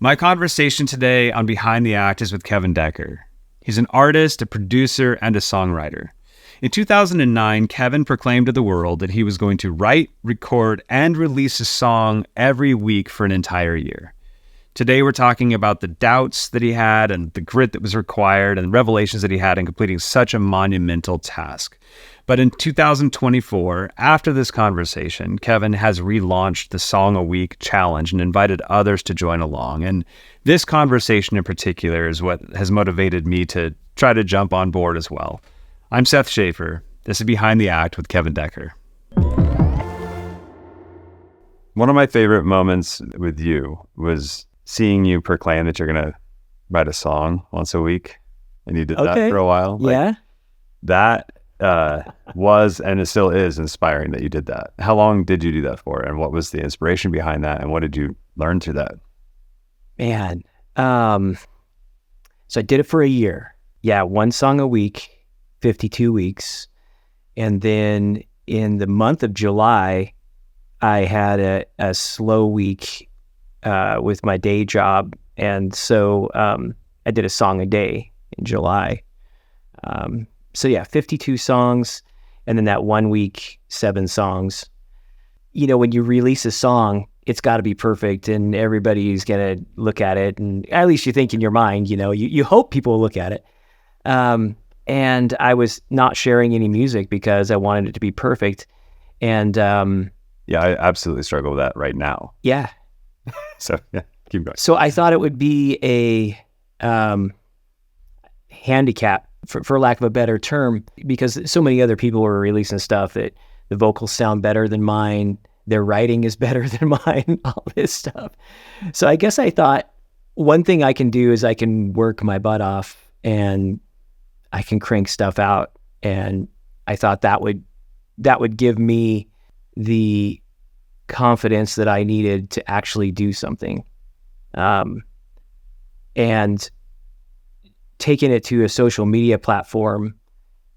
My conversation today on Behind the Act is with Kevin Decker. He's an artist, a producer, and a songwriter. In 2009, Kevin proclaimed to the world that he was going to write, record, and release a song every week for an entire year. Today, we're talking about the doubts that he had and the grit that was required and revelations that he had in completing such a monumental task. But in 2024, after this conversation, Kevin has relaunched the Song a Week challenge and invited others to join along. And this conversation in particular is what has motivated me to try to jump on board as well. I'm Seth Schaefer. This is Behind the Act with Kevin Decker. One of my favorite moments with you was seeing you proclaim that you're going to write a song once a week. And you did that for a while. Yeah. That was, and it still is, inspiring that you did that. How long did you do that for? And what was the inspiration behind that? And what did you learn through that? Man. So I did it for a year. Yeah. One song a week, 52 weeks. And then in the month of July, I had a slow week with my day job. And so I did a song a day in July. So yeah, 52 songs, and then that 1 week, 7 songs. You know, when you release a song, it's got to be perfect, and everybody's going to look at it, and at least you think in your mind, you hope people will look at it. And I was not sharing any music because I wanted it to be perfect. And yeah, I absolutely struggle with that right now. Yeah. So yeah, keep going. So I thought it would be a handicap, for lack of a better term, because so many other people were releasing stuff that the vocals sound better than mine, their writing is better than mine, all this stuff. So I guess I thought one thing I can do is I can work my butt off and I can crank stuff out. And I thought that would give me the confidence that I needed to actually do something. And taking it to a social media platform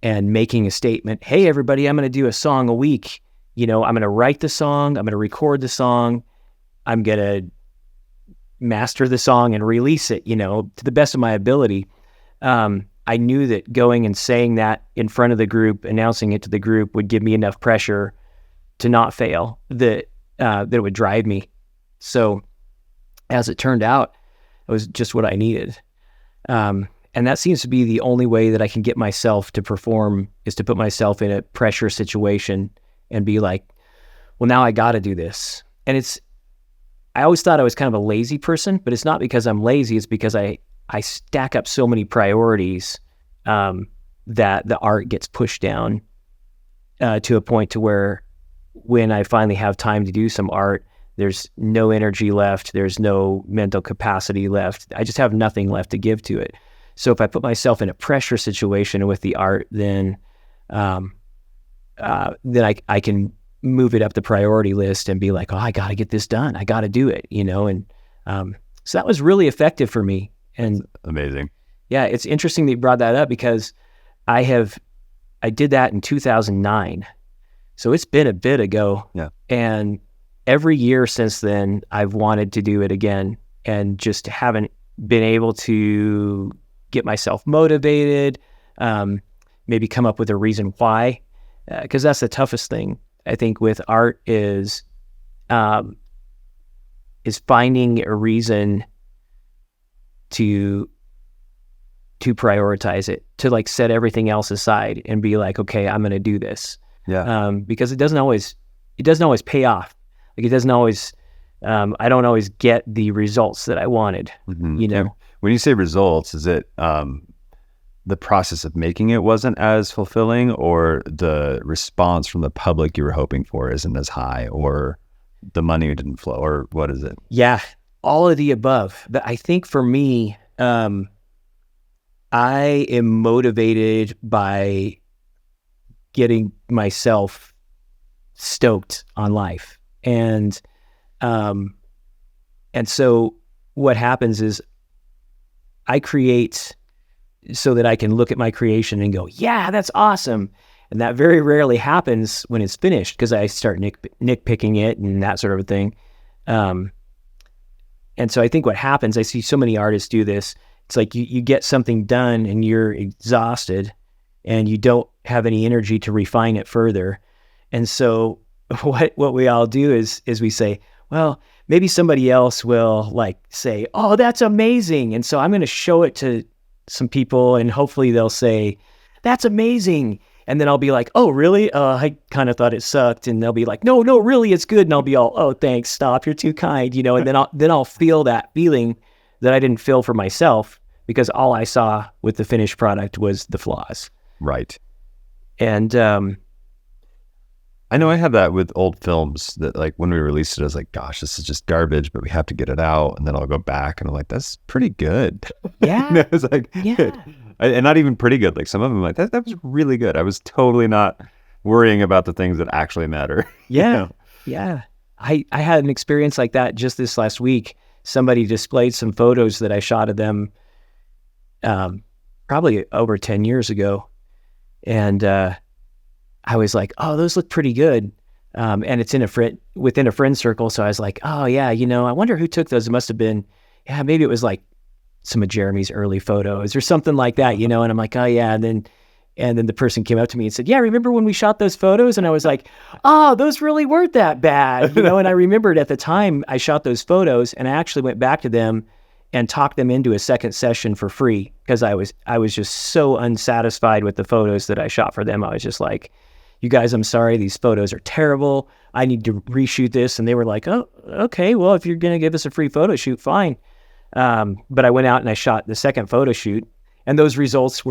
and making a statement, hey, everybody, I'm going to do a song a week. I'm going to write the song. I'm going to record the song. I'm going to master the song and release it, to the best of my ability. I knew that going and saying that in front of the group, announcing it to the group would give me enough pressure to not fail, that it would drive me. So as it turned out, it was just what I needed. And that seems to be the only way that I can get myself to perform, is to put myself in a pressure situation and be like, well, now I got to do this. And I always thought I was kind of a lazy person, but it's not because I'm lazy. It's because I stack up so many priorities that the art gets pushed down to a point to where when I finally have time to do some art, there's no energy left. There's no mental capacity left. I just have nothing left to give to it. So if I put myself in a pressure situation with the art, then I can move it up the priority list and be like, oh, I got to get this done. I got to do it, And so that was really effective for me. And that's amazing. Yeah, it's interesting that you brought that up because I did that in 2009. So it's been a bit ago. Yeah. And every year since then, I've wanted to do it again and just haven't been able to get myself motivated, maybe come up with a reason why, because that's the toughest thing, I think, with art is finding a reason to prioritize it, to like set everything else aside and be like, okay, I'm going to do this. Yeah. Because it doesn't always pay off. Like it doesn't always, I don't always get the results that I wanted, Yeah. When you say results, is it the process of making it wasn't as fulfilling, or the response from the public you were hoping for isn't as high, or the money didn't flow, or what is it? Yeah, all of the above. But I think for me, I am motivated by getting myself stoked on life. And so what happens is I create so that I can look at my creation and go, yeah, that's awesome. And that very rarely happens when it's finished because I start nitpicking it and that sort of thing. And so I think what happens, I see so many artists do this. It's like you get something done and you're exhausted and you don't have any energy to refine it further. And so what we all do is we say, well, maybe somebody else will like say, oh, that's amazing. And so I'm going to show it to some people and hopefully they'll say, that's amazing. And then I'll be like, oh, really? I kind of thought it sucked. And they'll be like, no, really, it's good. And I'll be all, oh, thanks, stop, you're too kind, you know. And then I'll feel that feeling that I didn't feel for myself because all I saw with the finished product was the flaws. Right. And I know I have that with old films that like when we released it, I was like, gosh, this is just garbage, but we have to get it out. And then I'll go back and I'm like, that's pretty good. Yeah. And it was like, yeah. And not even pretty good. Like some of them, like that was really good. I was totally not worrying about the things that actually matter. Yeah. You know? Yeah. I had an experience like that just this last week. Somebody displayed some photos that I shot of them probably over 10 years ago. And I was like, oh, those look pretty good. And it's within a friend circle. So I was like, oh yeah, you know, I wonder who took those. It must've been, maybe it was like some of Jeremy's early photos or something like that, you know? And I'm like, oh yeah. And then the person came up to me and said, yeah, remember when we shot those photos? And I was like, oh, those really weren't that bad, you know? And I remembered at the time I shot those photos and I actually went back to them and talked them into a second session for free because I was just so unsatisfied with the photos that I shot for them. I was just like, you guys, I'm sorry, these photos are terrible. I need to reshoot this. And they were like, oh, okay, well, if you're going to give us a free photo shoot, fine. But I went out and I shot the second photo shoot. And those results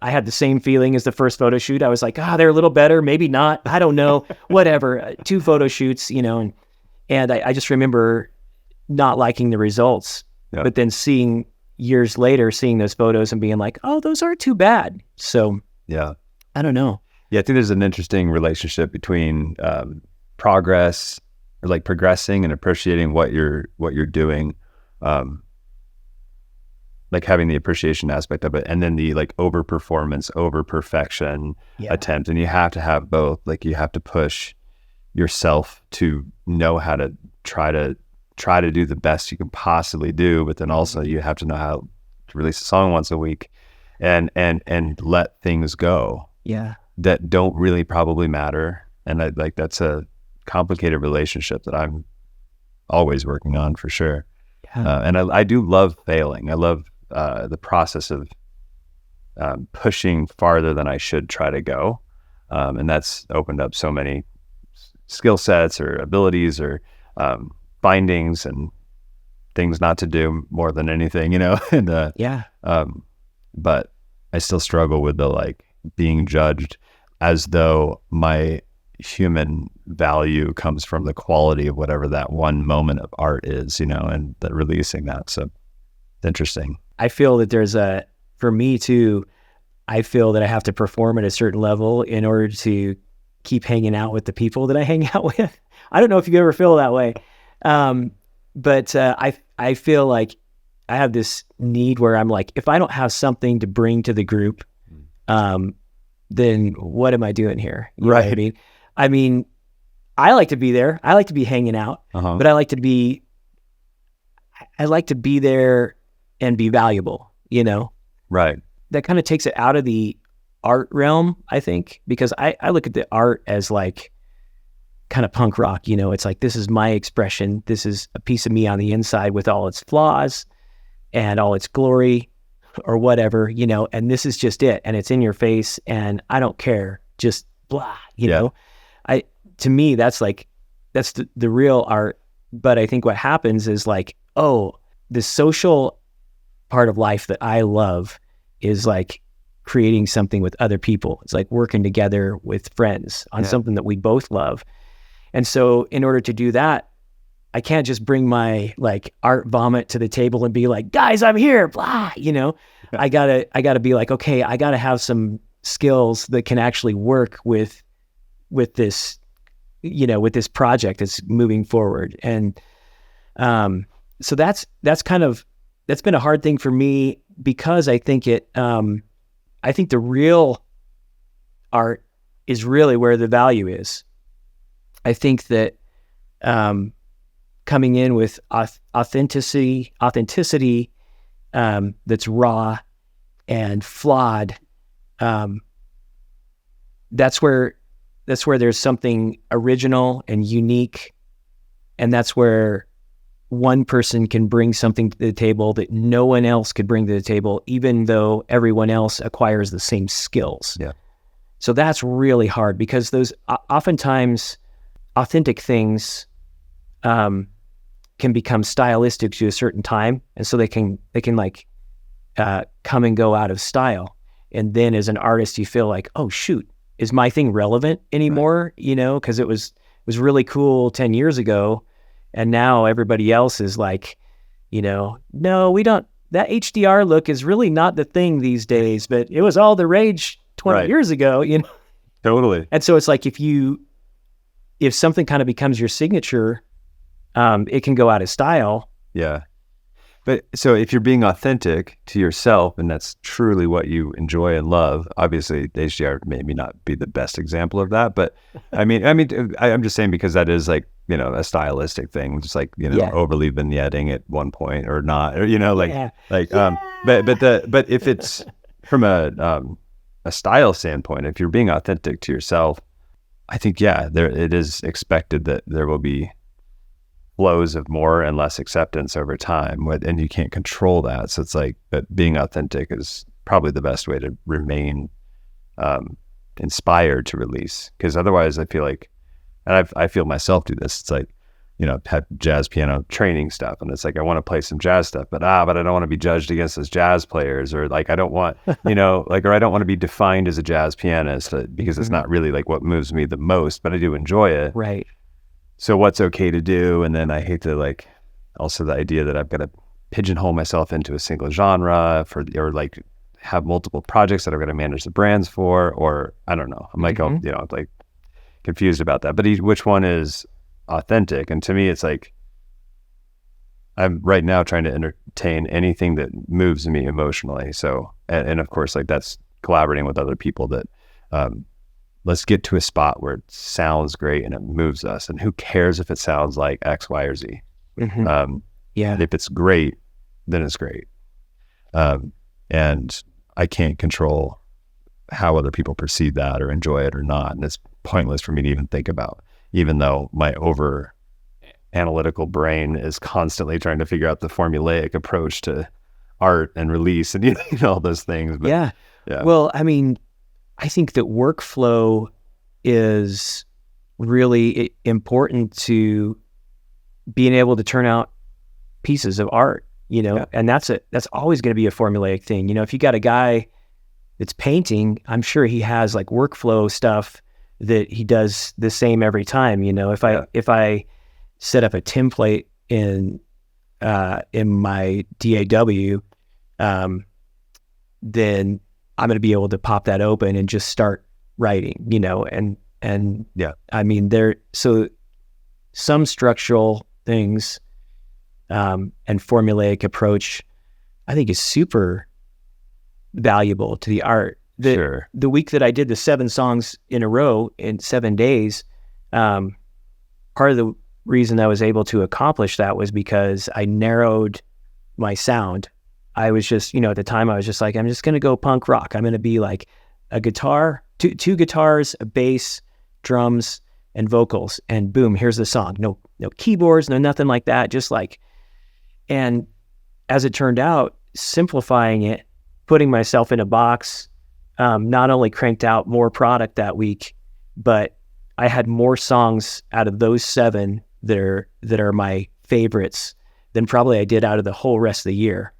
I had the same feeling as the first photo shoot. I was like, they're a little better, maybe not. I don't know, whatever. 2 photo shoots, you know, and I just remember not liking the results. Yeah. But then years later, seeing those photos and being like, oh, those aren't too bad. So yeah, I don't know. Yeah, I think there's an interesting relationship between progress, or like progressing and appreciating what you're doing, like having the appreciation aspect of it, and then the like over performance, over perfection attempt. And you have to have both. Like you have to push yourself to know how to try to do the best you can possibly do, but then also you have to know how to release a song once a week, and let things go. Yeah. That don't really probably matter. And that's a complicated relationship that I'm always working on for sure. Yeah. And I do love failing. I love the process of pushing farther than I should try to go. And that's opened up so many skill sets or abilities or findings and things not to do more than anything, you know? And but I still struggle with the like being judged as though my human value comes from the quality of whatever that one moment of art is, you know, and releasing that. So it's interesting. I feel that for me too, I feel that I have to perform at a certain level in order to keep hanging out with the people that I hang out with. I don't know if you ever feel that way. But I feel like I have this need where I'm like, if I don't have something to bring to the group, then what am I doing here? You know what I mean, I like to be there. I like to be hanging out, but I like to be there and be valuable, you know? Right. That kind of takes it out of the art realm, I think, because I look at the art as like kind of punk rock, you know? It's like, this is my expression. This is a piece of me on the inside with all its flaws and all its glory or whatever, you know, and this is just it. And it's in your face and I don't care, just blah, you know? To me, that's the real art. But I think what happens is like, oh, the social part of life that I love is like creating something with other people. It's like working together with friends on something that we both love. And so in order to do that, I can't just bring my like art vomit to the table and be like, guys, I'm here, blah, you know. I gotta be like, okay, I gotta have some skills that can actually work with this, you know, with this project that's moving forward. And so that's been a hard thing for me, because I think I think the real art is really where the value is. I think that coming in with authenticity, that's raw and flawed. That's where there's something original and unique, and that's where one person can bring something to the table that no one else could bring to the table, even though everyone else acquires the same skills. Yeah. So that's really hard, because those oftentimes authentic things can become stylistic to a certain time, and so they can like come and go out of style. And then as an artist, you feel like, oh shoot, is my thing relevant anymore? Right. You know, because it was really cool 10 years ago, and now everybody else is like, you know, no, we don't. That HDR look is really not the thing these days, but it was all the rage 20 years ago, you know. Totally. And so it's like if something kind of becomes your signature, it can go out of style. Yeah. But so if you're being authentic to yourself, and that's truly what you enjoy and love, obviously HDR maybe not be the best example of that, but I'm just saying, because that is like, you know, a stylistic thing, just like, you know, overly vignetting at one point or not, or, you know, like, but if it's from a style standpoint, if you're being authentic to yourself, I think, it is expected that there will be flows of more and less acceptance over time, and you can't control that. So it's like, that being authentic is probably the best way to remain inspired to release, because otherwise I feel like, and I feel myself do this, it's like, you know, have jazz piano training stuff, and it's like, I want to play some jazz stuff, but I don't want to be judged against as jazz players, or like, I don't want, you know, like, or I don't want to be defined as a jazz pianist, because it's not really like what moves me the most, but I do enjoy it. Right. So what's okay to do? And then I hate to, like, also the idea that I've got to pigeonhole myself into a single genre or like have multiple projects that I've got to manage the brands for, or I don't know. I'm like, you know, like confused about that. But which one is authentic? And to me, it's like, I'm right now trying to entertain anything that moves me emotionally. So, and of course, like, that's collaborating with other people that, let's get to a spot where it sounds great and it moves us. And who cares if it sounds like X, Y, or Z? If it's great, then it's great. And I can't control how other people perceive that or enjoy it or not. And it's pointless for me to even think about, even though my over analytical brain is constantly trying to figure out the formulaic approach to art and release and, you know, all those things. But, yeah. Well, I mean, I think that workflow is really important to being able to turn out pieces of art, you know, and that's always going to be a formulaic thing. You know, if you got a guy that's painting, I'm sure he has like workflow stuff that he does the same every time. You know, if I set up a template in my DAW, then I'm going to be able to pop that open and just start writing, you know, and I mean, so some structural things, and formulaic approach, I think, is super valuable to the art. The week that I did the 7 songs in a row in 7 days, part of the reason I was able to accomplish that was because I narrowed my sound. I was just, you know, at the time I was just like, I'm just going to go punk rock. I'm going to be like a guitar, two guitars, a bass, drums, and vocals. And boom, here's the song. No keyboards, no nothing like that. Just like, and as it turned out, simplifying it, putting myself in a box, not only cranked out more product that week, but I had more songs out of those 7 that are my favorites than probably I did out of the whole rest of the year.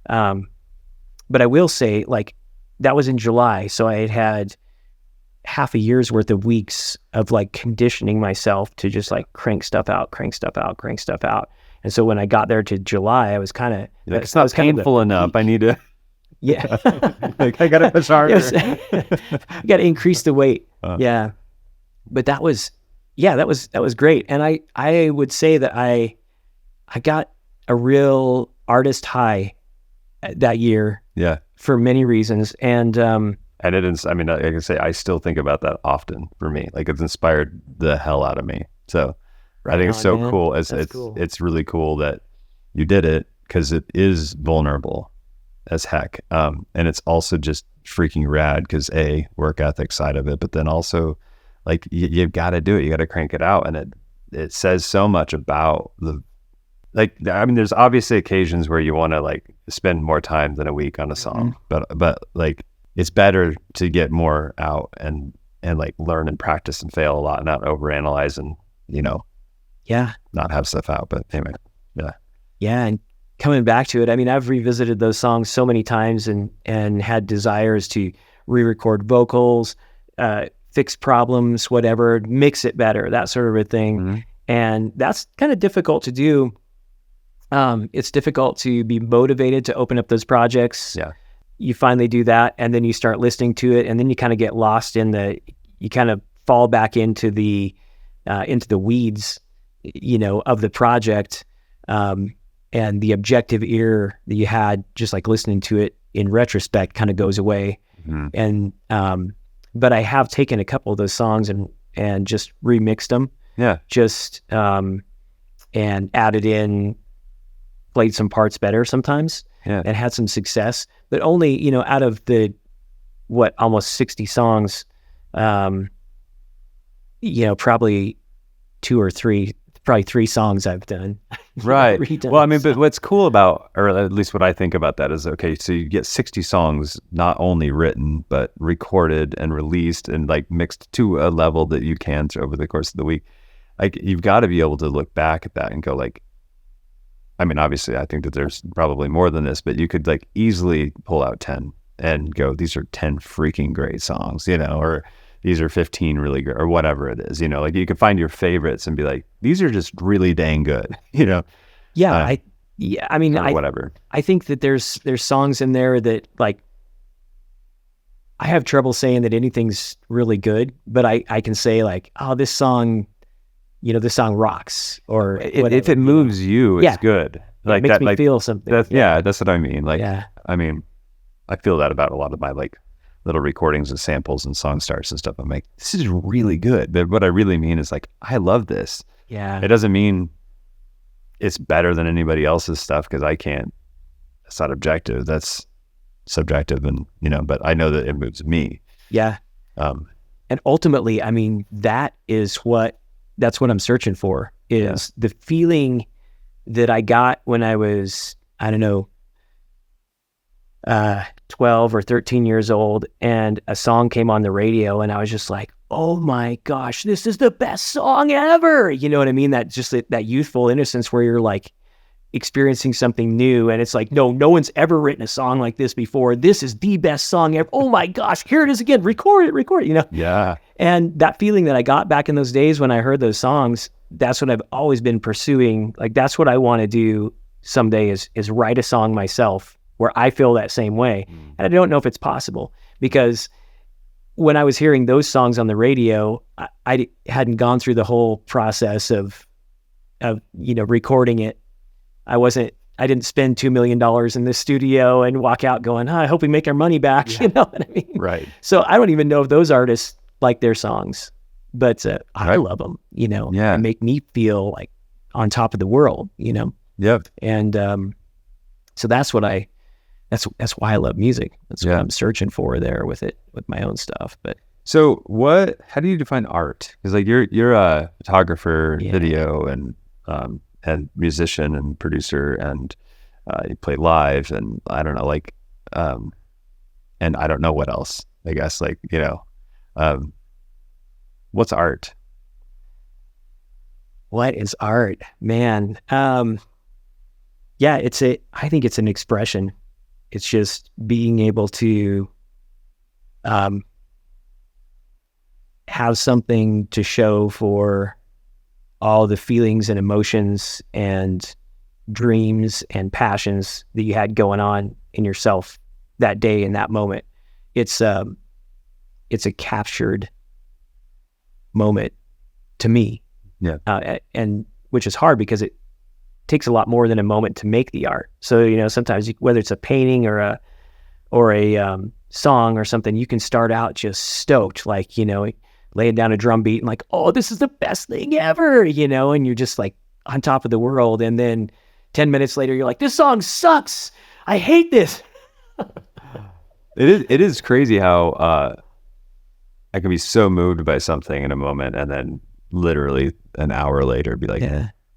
But I will say, like, that was in July, so I had half a year's worth of weeks of like conditioning myself to just like crank stuff out. And so when I got there to July, I was kind of like, it's not painful enough. I need to like, I gotta push harder. You gotta increase the weight. But that was great. And I would say that I got a real artist high that year. For many reasons. And it is, I mean, like I say, I still think about that often for me. Like, it's inspired the hell out of me. So, I think it's so man. cool. That's cool. It's really cool that you did it because it is vulnerable as heck. And it's also just freaking rad because work ethic side of it, but then also like you've got to do it. You got to crank it out. And it says so much about there's obviously occasions where you want to like spend more time than a week on a song, but like it's better to get more out and like learn and practice and fail a lot, not overanalyze and, not have stuff out. But anyway, yeah. Yeah. And coming back to it, I mean, I've revisited those songs so many times and had desires to re-record vocals, fix problems, whatever, mix it better, that sort of a thing. Mm-hmm. And that's kind of difficult to do. It's difficult to be motivated to open up those projects. Yeah. You finally do that, and then you start listening to it, and then you kind of get lost you kind of fall back into the weeds, of the project. And the objective ear that you had, just like listening to it in retrospect, kind of goes away. Mm-hmm. And, but I have taken a couple of those songs and just remixed them. Yeah. Just, and added in, played some parts better sometimes, and had some success, but only, out of the, almost 60 songs, probably probably three songs I've done. Right. redone. Well, I mean, but what's cool about, or at least what I think about that is, okay, so you get 60 songs, not only written, but recorded and released and like mixed to a level that you can over the course of the week. Like you've got to be able to look back at that and go like, I mean, obviously I think that there's probably more than this, but you could like easily pull out 10 and go, these are 10 freaking great songs, or these are 15 really good, or whatever it is, like you can find your favorites and be like, these are just really dang good, Yeah. I mean, whatever. I think that there's songs in there that like, I have trouble saying that anything's really good, but I can say like, oh, this song, this song rocks, or if it moves you, it's good. Like it makes that, me like feel something. That's what I mean. Like, yeah. I mean, I feel that about a lot of my like little recordings and samples and song starts and stuff. I'm like, this is really good. But what I really mean is like, I love this. Yeah. It doesn't mean it's better than anybody else's stuff because I can't. It's not objective. That's subjective, and but I know that it moves me. Yeah. And ultimately, I mean, that's what I'm searching for, is the feeling that I got when I was, I don't know, 12 or 13 years old, and a song came on the radio and I was just like, oh my gosh, this is the best song ever. You know what I mean? That youthful innocence where you're like experiencing something new, and it's like, no one's ever written a song like this before. This is the best song ever. Oh my gosh, here it is again. Record it. Yeah. And that feeling that I got back in those days when I heard those songs, that's what I've always been pursuing. Like, that's what I want to do someday is write a song myself where I feel that same way. And I don't know if it's possible, because when I was hearing those songs on the radio, I hadn't gone through the whole process of recording it. I didn't spend $2 million in the studio and walk out going, I hope we make our money back. Yeah. You know what I mean? Right. So I don't even know if those artists like their songs, but I love them, Yeah. and make me feel like on top of the world, Yep. And so that's why I love music. That's what I'm searching for there with my own stuff. But so how do you define art? Because like you're a photographer, video, and musician and producer, and you play live, and I don't know, like, and I don't know what else, I guess, like, what's art? What is art, man? I think it's an expression. It's just being able to have something to show for all the feelings and emotions and dreams and passions that you had going on in yourself that day in that moment. It's a captured moment to me. Yeah. And which is hard because it takes a lot more than a moment to make the art. So, sometimes whether it's a painting or a song or something, you can start out just stoked, like, laying down a drum beat and like, oh, this is the best thing ever, and you're just like on top of the world. And then 10 minutes later, you're like, this song sucks. I hate this. It is crazy how I can be so moved by something in a moment, and then literally an hour later be like,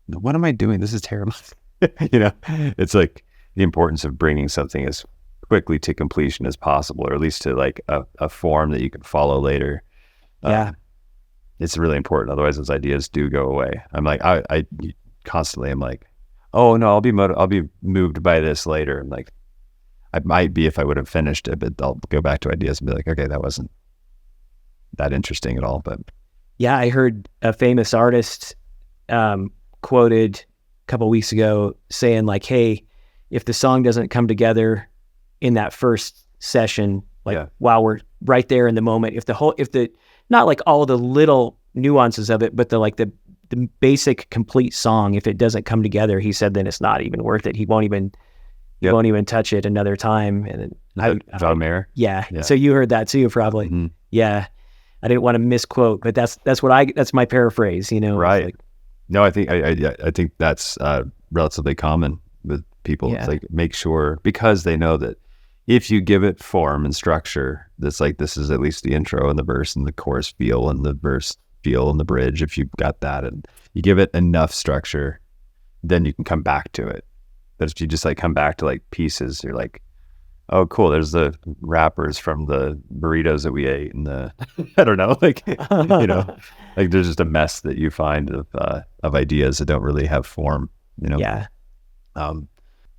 what am I doing? This is terrible. It's like the importance of bringing something as quickly to completion as possible, or at least to like a form that you can follow later. It's really important. Otherwise those ideas do go away. I'm like, I constantly am like, oh no, I'll be moved by this later. I'm like, I might be if I would have finished it, but I'll go back to ideas and be like, okay, that wasn't that interesting at all. But yeah, I heard a famous artist quoted a couple of weeks ago saying like, hey, if the song doesn't come together in that first session, like while we're right there in the moment, if the not like all the little nuances of it, but the basic complete song, if it doesn't come together, he said, then it's not even worth it. He won't even touch it another time. And Valmer. Yeah. So you heard that too, probably. Mm-hmm. Yeah. I didn't want to misquote, but that's my paraphrase, Right. Like, no, I think that's relatively common with people. Yeah. It's like, make sure, because they know that if you give it form and structure, that's like, this is at least the intro and the verse and the chorus feel and the verse feel and the bridge. If you've got that and you give it enough structure, then you can come back to it. But if you just like come back to like pieces, you're like, oh, cool, there's the wrappers from the burritos that we ate and the, I don't know, like, like there's just a mess that you find of ideas that don't really have form, Yeah.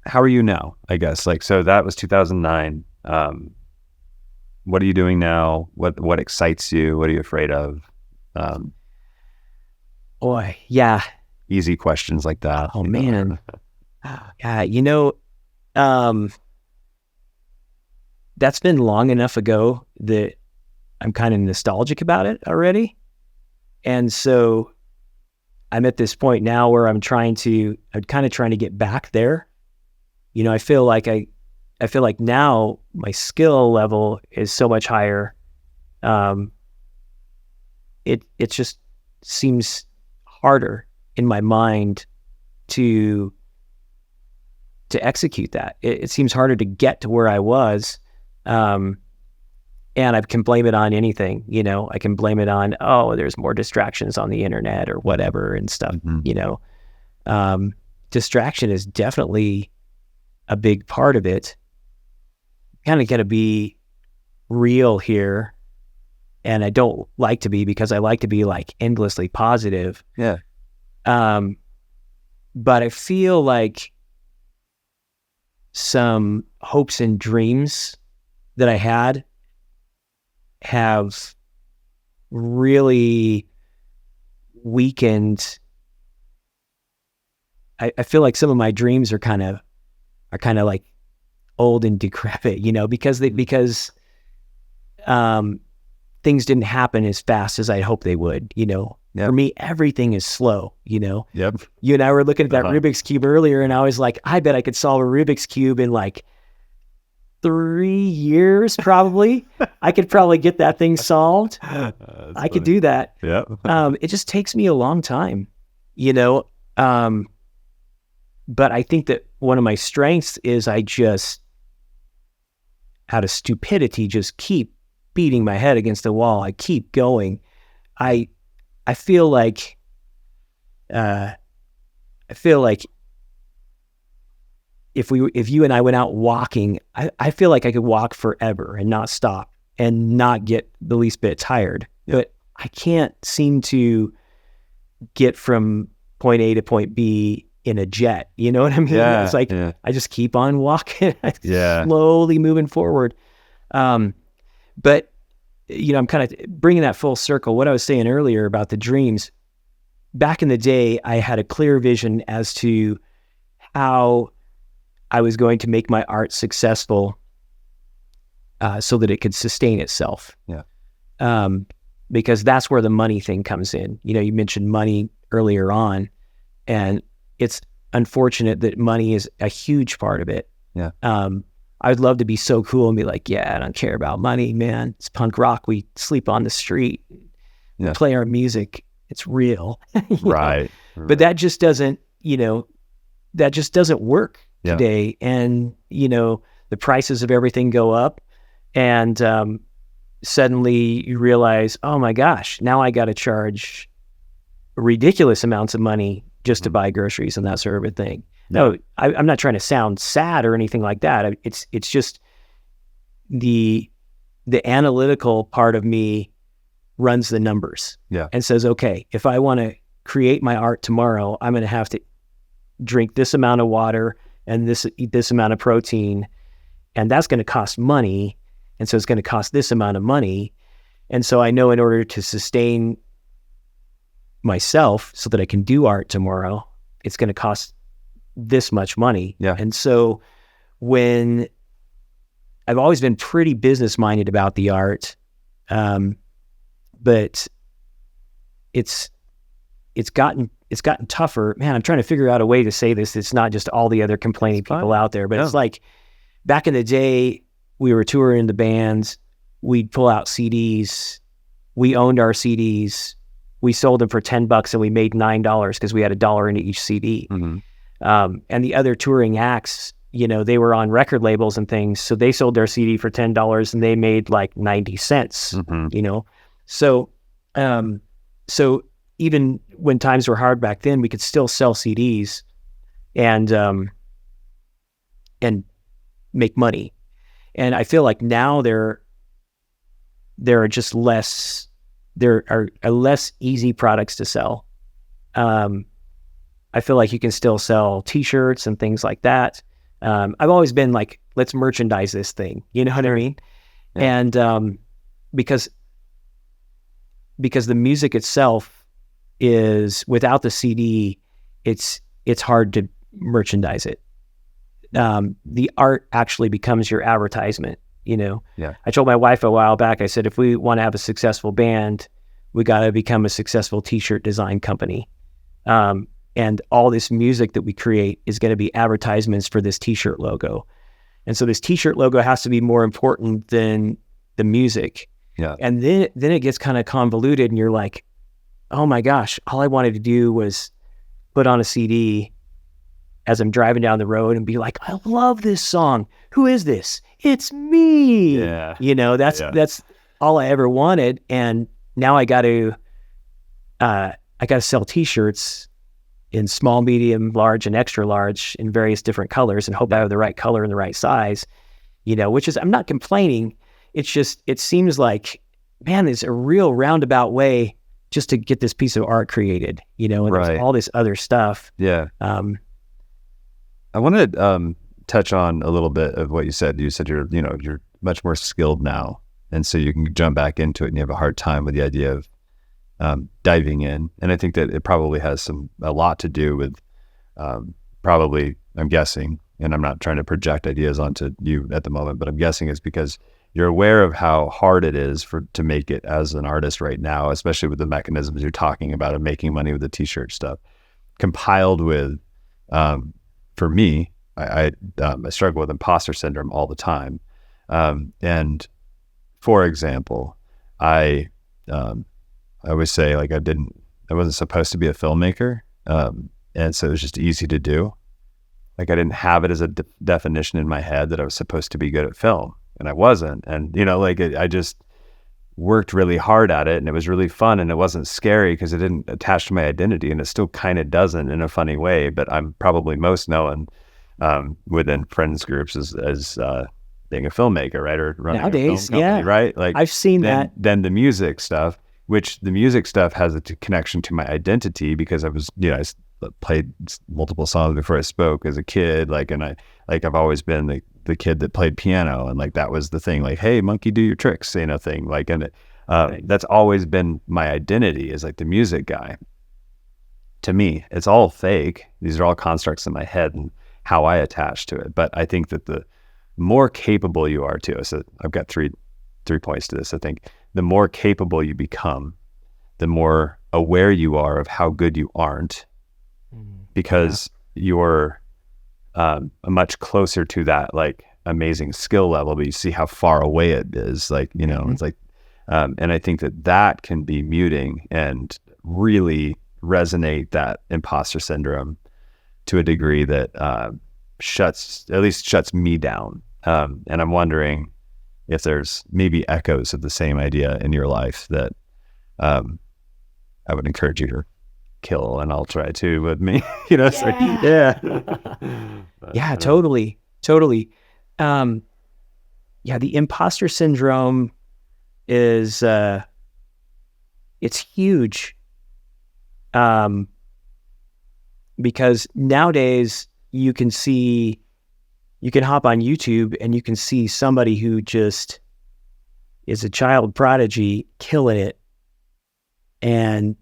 How are you now, I guess? Like, so that was 2009. What are you doing now? What excites you? What are you afraid of? Boy, yeah. Easy questions like that. Oh, man. Yeah, that's been long enough ago that I'm kind of nostalgic about it already. And so I'm at this point now where I'm kind of trying to get back there. I feel like now my skill level is so much higher. It just seems harder in my mind to execute that. It seems harder to get to where I was. And I can blame it on anything, I can blame it on, there's more distractions on the internet or whatever and stuff, Mm-hmm. Distraction is definitely a big part of it. Kind of got to be real here. And I don't like to be, because I like to be like endlessly positive. Yeah. But I feel like some hopes and dreams that I had have really weakened. I feel like some of my dreams are kind of like old and decrepit, because things didn't happen as fast as I'd hoped they would, Yep. For me, everything is slow, Yep. You and I were looking at that Rubik's Cube earlier, and I was like, I bet I could solve a Rubik's Cube in like 3 years, probably. I could probably get that thing solved. I could do that. Yeah. It just takes me a long time, but I think that one of my strengths is I just, out of stupidity, just keep beating my head against the wall. I keep going. I feel like if you and I went out walking, I feel like I could walk forever and not stop and not get the least bit tired. Yeah. But I can't seem to get from point A to point B in a jet. You know what I mean? Yeah, it's like, I just keep on walking, slowly moving forward. But I'm kind of bringing that full circle. What I was saying earlier about the dreams, back in the day, I had a clear vision as to how I was going to make my art successful, so that it could sustain itself. Yeah. Because that's where the money thing comes in. You mentioned money earlier on, and it's unfortunate that money is a huge part of it. Yeah. I would love to be so cool and be like, yeah, I don't care about money, man. It's punk rock. We sleep on the street. Yeah. play our music, it's real. you know? Right. But that just doesn't, that just doesn't work Yeah. today. And, the prices of everything go up, and suddenly you realize, oh my gosh, now I got to charge ridiculous amounts of money just to buy groceries and that sort of a thing. No, I'm not trying to sound sad or anything like that. It's just the analytical part of me runs the numbers and says, okay, if I want to create my art tomorrow, I'm going to have to drink this amount of water and eat this amount of protein, and that's going to cost money. And so it's going to cost this amount of money. And so I know in order to sustain myself so that I can do art tomorrow, it's going to cost this much money. Yeah. And so when I've always been pretty business minded about the art, but it's gotten tougher. Man, I'm trying to figure out a way to say this. It's not just all the other complaining people out there, but it's like back in the day, we were touring the bands. We'd pull out CDs. We owned our CDs. We sold them for $10 and we made $9 because we had $1 into each CD. Mm-hmm. And the other touring acts, they were on record labels and things. So they sold their CD for $10 and they made like 90 cents, So, so even when times were hard back then, we could still sell CDs and make money. And I feel like now there are less easy products to sell. I feel like you can still sell T-shirts and things like that. I've always been like, let's merchandise this thing. You know what I mean? Yeah. And because the music itself is, without the CD, it's hard to merchandise it. The art actually becomes your advertisement. I told my wife a while back, I said, if we want to have a successful band, we got to become a successful T-shirt design company. And all this music that we create is going to be advertisements for this T-shirt logo. And so this T-shirt logo has to be more important than the music. Yeah. And then it gets kind of convoluted and you're like, oh my gosh, all I wanted to do was put on a CD as I'm driving down the road and be like, I love this song. Who is this? It's me. Yeah. That's all I ever wanted. And now I got to sell T-shirts in small, medium, large, and extra large in various different colors, and hope I have the right color and the right size, which is, I'm not complaining. It's just, it seems like, man, it's a real roundabout way just to get this piece of art created, and there's all this other stuff. Yeah. I want to touch on a little bit of what you said. You said you're much more skilled now, and so you can jump back into it, and you have a hard time with the idea of diving in. And I think that it probably has a lot to do with probably, I'm guessing, and I'm not trying to project ideas onto you at the moment, but I'm guessing it's because you're aware of how hard it is to make it as an artist right now, especially with the mechanisms you're talking about of making money with the T-shirt stuff, compiled with, for me, I struggle with imposter syndrome all the time. And for example, I always say, like, I wasn't supposed to be a filmmaker. And so it was just easy to do. Like, I didn't have it as a definition in my head that I was supposed to be good at film, and I wasn't. And, I just worked really hard at it, and it was really fun, and it wasn't scary because it didn't attach to my identity, and it still kind of doesn't in a funny way, but I'm probably most known within friends groups as being a filmmaker, right? Or running nowadays, a film company, right? Like, I've seen that. Then the music stuff, which the music stuff has a connection to my identity because I was, I played multiple songs before I spoke as a kid, I've always been the kid that played piano, and that was the thing, hey, monkey, do your tricks, thing, and that's always been my identity, is the music guy. To me, it's all fake. These are all constructs in my head and how I attach to it. But I think that the more capable you are too, so I've got three points to this. I think the more capable you become, the more aware you are of how good you aren't, because you're much closer to that amazing skill level, but you see how far away it is. It's And I think that can be muting and really resonate that imposter syndrome to a degree that shuts me down. And I'm wondering if there's maybe echoes of the same idea in your life that I would encourage you to kill, and I'll try to with me. It's like, yeah. Yeah, totally. The imposter syndrome is it's huge. Because nowadays you can hop on YouTube and you can see somebody who just is a child prodigy killing it. And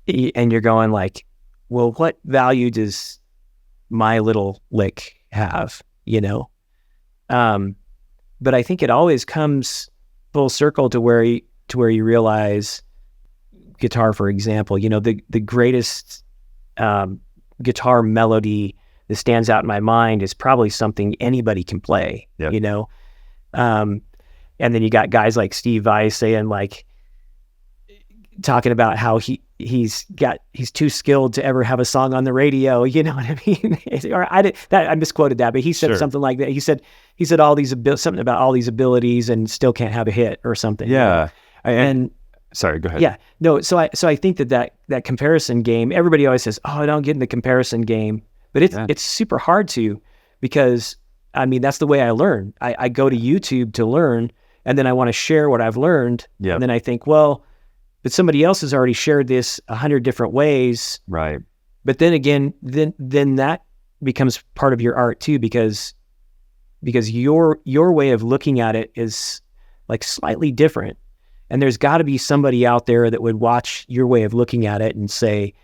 you're going like, well, what value does my little lick have, But I think it always comes full circle to where you realize, guitar, for example, the greatest guitar melody that stands out in my mind is probably something anybody can play, Yep. And then you got guys like Steve Vai saying, like, talking about how he's too skilled to ever have a song on the radio. You know what I mean? I misquoted that, but he said something like that. He said something about all these abilities and still can't have a hit or something. Yeah. And sorry, go ahead. Yeah, no. So I think that comparison game, everybody always says, "Oh, don't get in the comparison game," but it's super hard to, because that's the way I learn. I go to YouTube to learn, and then I want to share what I've learned. Yep. And then I think, well, but somebody else has already shared this 100 different ways. Right. But then again, then that becomes part of your art too, because your way of looking at it is like slightly different. And there's got to be somebody out there that would watch your way of looking at it and say,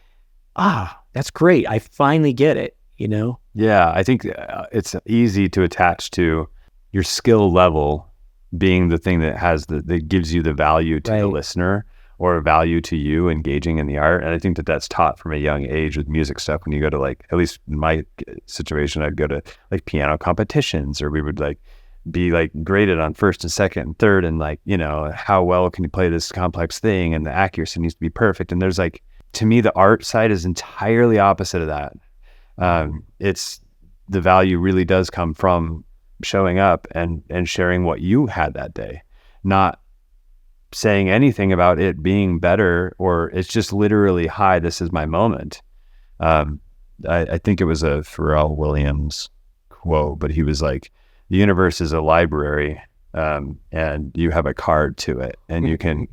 that's great. I finally get it, Yeah, I think it's easy to attach to your skill level being the thing that gives you the value to the listener, or value to you engaging in the art. And I think that's taught from a young age with music stuff. When you go to, like, at least in my situation, I'd go to like piano competitions, or we would like be like graded on first and second and third, and like, how well can you play this complex thing, and the accuracy needs to be perfect. And there's like, to me, the art side is entirely opposite of that. It's the value really does come from showing up and sharing what you had that day, not saying anything about it being better, or it's just literally, hi, this is my moment. I think it was a Pharrell Williams quote, but he was like, the universe is a library, and you have a card to it, and you can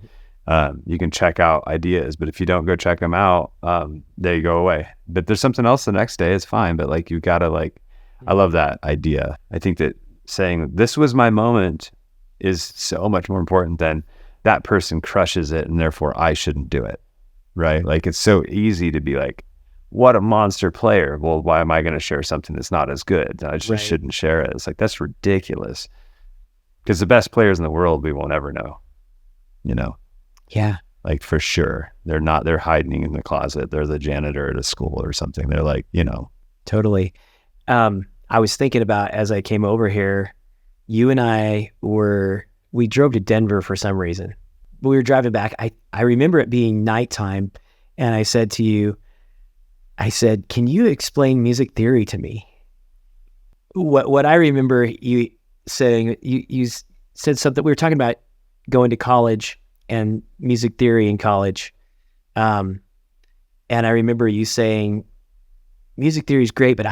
check out ideas, but if you don't go check them out, they go away. But there's something else the next day, it's fine. But like, you gotta I love that idea. I think that saying this was my moment is so much more important than that person crushes it and therefore I shouldn't do it. Right? Like, it's so easy to be like, what a monster player. Well, why am I going to share something that's not as good? I just shouldn't share it. It's like, that's ridiculous. Because the best players in the world, we won't ever know. Yeah. Like, for sure. They're hiding in the closet. They're the janitor at a school or something. They're like, Totally. I was thinking about, as I came over here, you and we drove to Denver for some reason. But we were driving back. I remember it being nighttime, and I said to you, can you explain music theory to me? What I remember you saying, you said something, we were talking about going to college and music theory in college. And I remember you saying, music theory is great, but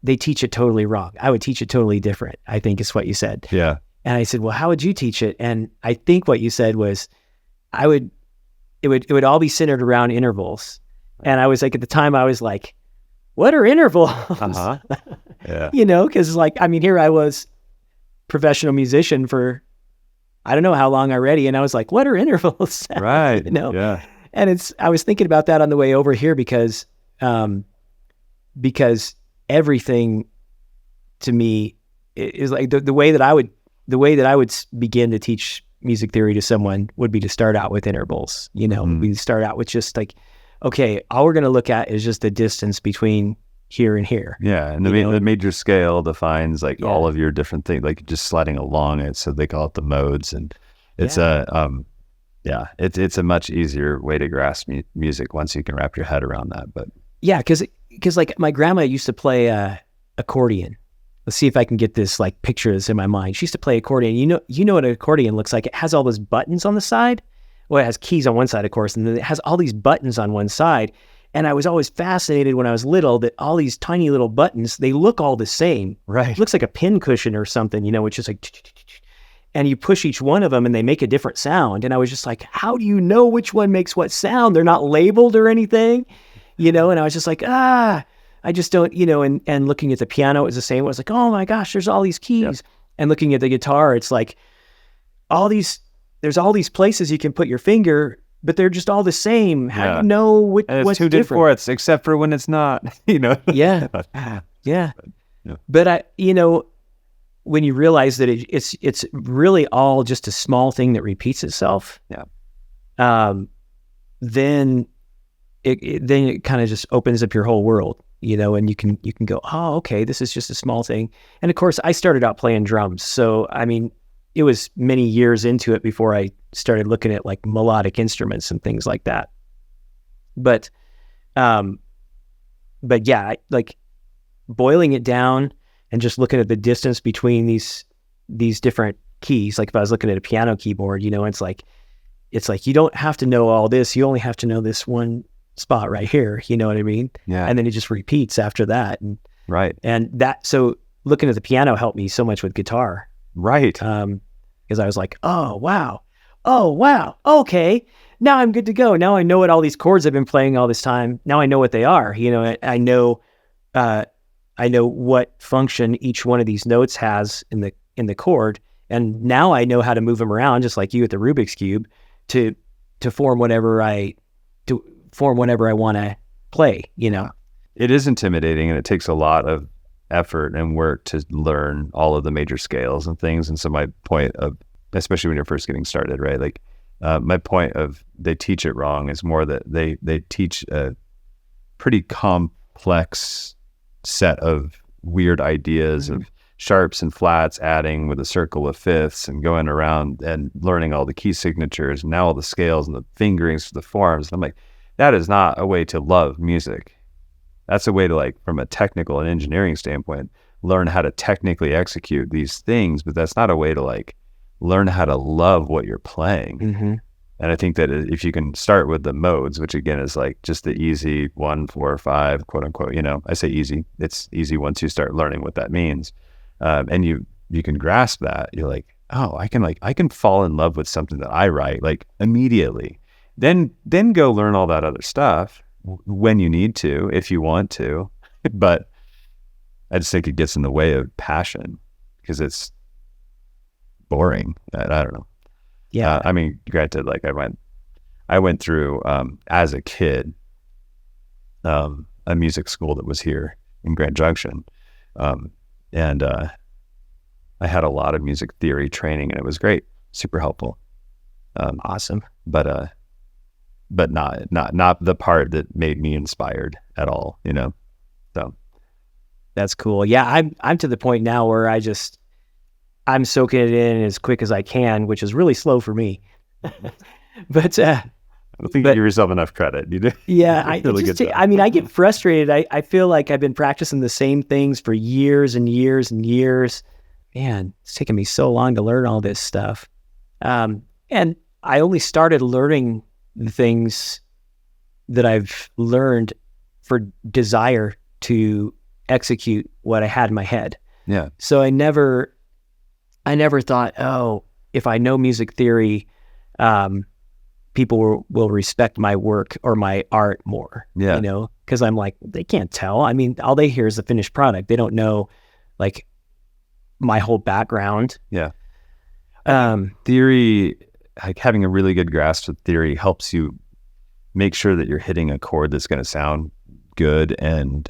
they teach it totally wrong. I would teach it totally different, I think is what you said. Yeah. And I said, well, how would you teach it? And I think what you said was, it would all be centered around intervals. And I was like, at the time I was like, what are intervals? Uh-huh. Yeah. Cause here I was, professional musician for, I don't know how long already. And I was like, what are intervals? Right. Yeah. And I was thinking about that on the way over here because everything to me is like the way that I would begin to teach music theory to someone would be to start out with intervals. We start out with just like, okay, all we're going to look at is just the distance between here and here. Yeah, and the major scale defines all of your different things, like just sliding along it. So they call it the modes, and It's yeah, it's a much easier way to grasp music once you can wrap your head around that. But yeah, because like my grandma used to play accordion. Let's see if I can get this like picture this in my mind. She used to play accordion. You know what an accordion looks like. It has all those buttons on the side. Well, it has keys on one side, of course, and then it has all these buttons on one side. And I was always fascinated when I was little that all these tiny little buttons, they look all the same. right, It looks like a pin cushion or something, which is like, and you push each one of them and they make a different sound. And I was just like, how do you know which one makes what sound? They're not labeled or anything, and I was just like, I just don't, and looking at the piano, it was the same. I was like, oh my gosh, there's all these keys. Yep. And looking at the guitar, it's like there's all these places you can put your finger, but they're just all the same. How do you know what's two different? fourths, except for when it's not, Yeah. Yeah. Yeah. But when you realize that it's really all just a small thing that repeats itself. Yeah. Then it kind of just opens up your whole world, and you can go, oh, okay, this is just a small thing. And of course, I started out playing drums. So, I mean, it was many years into it before I started looking at like melodic instruments and things like that. But yeah, like boiling it down and just looking at the distance between these different keys. Like if I was looking at a piano keyboard, it's like you don't have to know all this. You only have to know this one spot right here. You know what I mean? Yeah. And then it just repeats after that. Right. So looking at the piano helped me so much with guitar. Right. Because I was like, oh wow, okay, now I'm good to go. Now I know what all these chords I've been playing all this time. Now I know what they are. I know what function each one of these notes has in the chord, and now I know how to move them around, just like you at the Rubik's Cube, to form whatever I want to play. It is intimidating, and it takes a lot of effort and work to learn all of the major scales and things. And so my point of, especially when you're first getting started, right? Like my point of they teach it wrong is more that they teach a pretty complex set of weird ideas of sharps and flats, adding with a circle of fifths and going around and learning all the key signatures and now all the scales and the fingerings for the forms. And I'm like, that is not a way to love music. That's a way to, like, from a technical and engineering standpoint, learn how to technically execute these things, but that's not a way to, like, learn how to love what you're playing. Mm-hmm. And I think that if you can start with the modes, which again is like just the easy 1, 4, 5, quote unquote, I say easy. It's easy once you start learning what that means. And you can grasp that. You're like, oh, I can fall in love with something that I write like immediately. Then go learn all that other stuff when you need to, if you want to. But I just think it gets in the way of passion because it's boring. I don't know. Yeah. I mean, granted, like I went through as a kid a music school that was here in Grand Junction, and I had a lot of music theory training, and it was great, super helpful. Awesome. But not the part that made me inspired at all, So that's cool. Yeah, I'm to the point now where I'm soaking it in as quick as I can, which is really slow for me. But I don't think you give yourself enough credit. You do. Yeah, I get frustrated. I feel like I've been practicing the same things for years and years and years. Man, it's taken me so long to learn all this stuff. And I only started learning the things that I've learned for desire to execute what I had in my head. Yeah. So I never thought, oh, if I know music theory, people will respect my work or my art more. Yeah. Because I'm like, they can't tell. I mean, all they hear is the finished product. They don't know, like, my whole background. Yeah. Theory, like having a really good grasp of theory helps you make sure that you're hitting a chord that's going to sound good and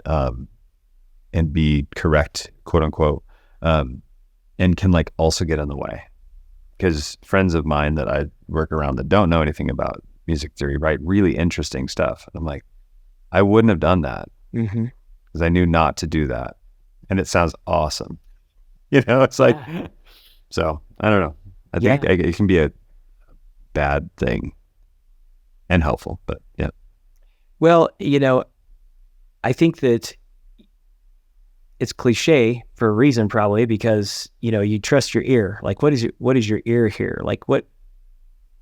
be correct, quote unquote, and can like also get in the way. Because friends of mine that I work around that don't know anything about music theory write really interesting stuff. And I'm like, I wouldn't have done that because I knew not to do that. And it sounds awesome. It's like, so I don't know. I think it can be bad thing and helpful, but yeah. Well, I think that it's cliche for a reason, probably, because, you trust your ear. Like, what is your ear hear? Like, what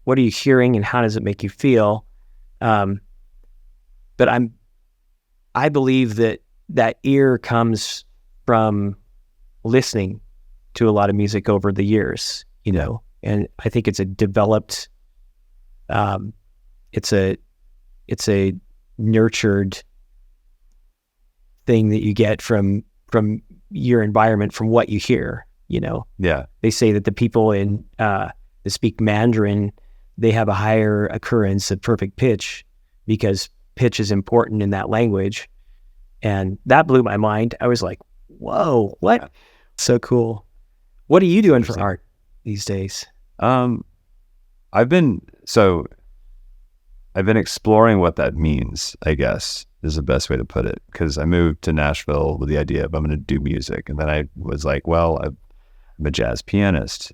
are you hearing and how does it make you feel? But I believe that ear comes from listening to a lot of music over the years, and I think it's a developed, it's a nurtured thing that you get from your environment, from what you hear. Yeah. They say that the people that speak Mandarin, they have a higher occurrence of perfect pitch because pitch is important in that language. And that blew my mind. I was like, whoa, what? Yeah. So cool. What are you doing for art these days? I've been exploring what that means, I guess, is the best way to put it. Because I moved to Nashville with the idea of I'm going to do music. And then I was like, well, I'm a jazz pianist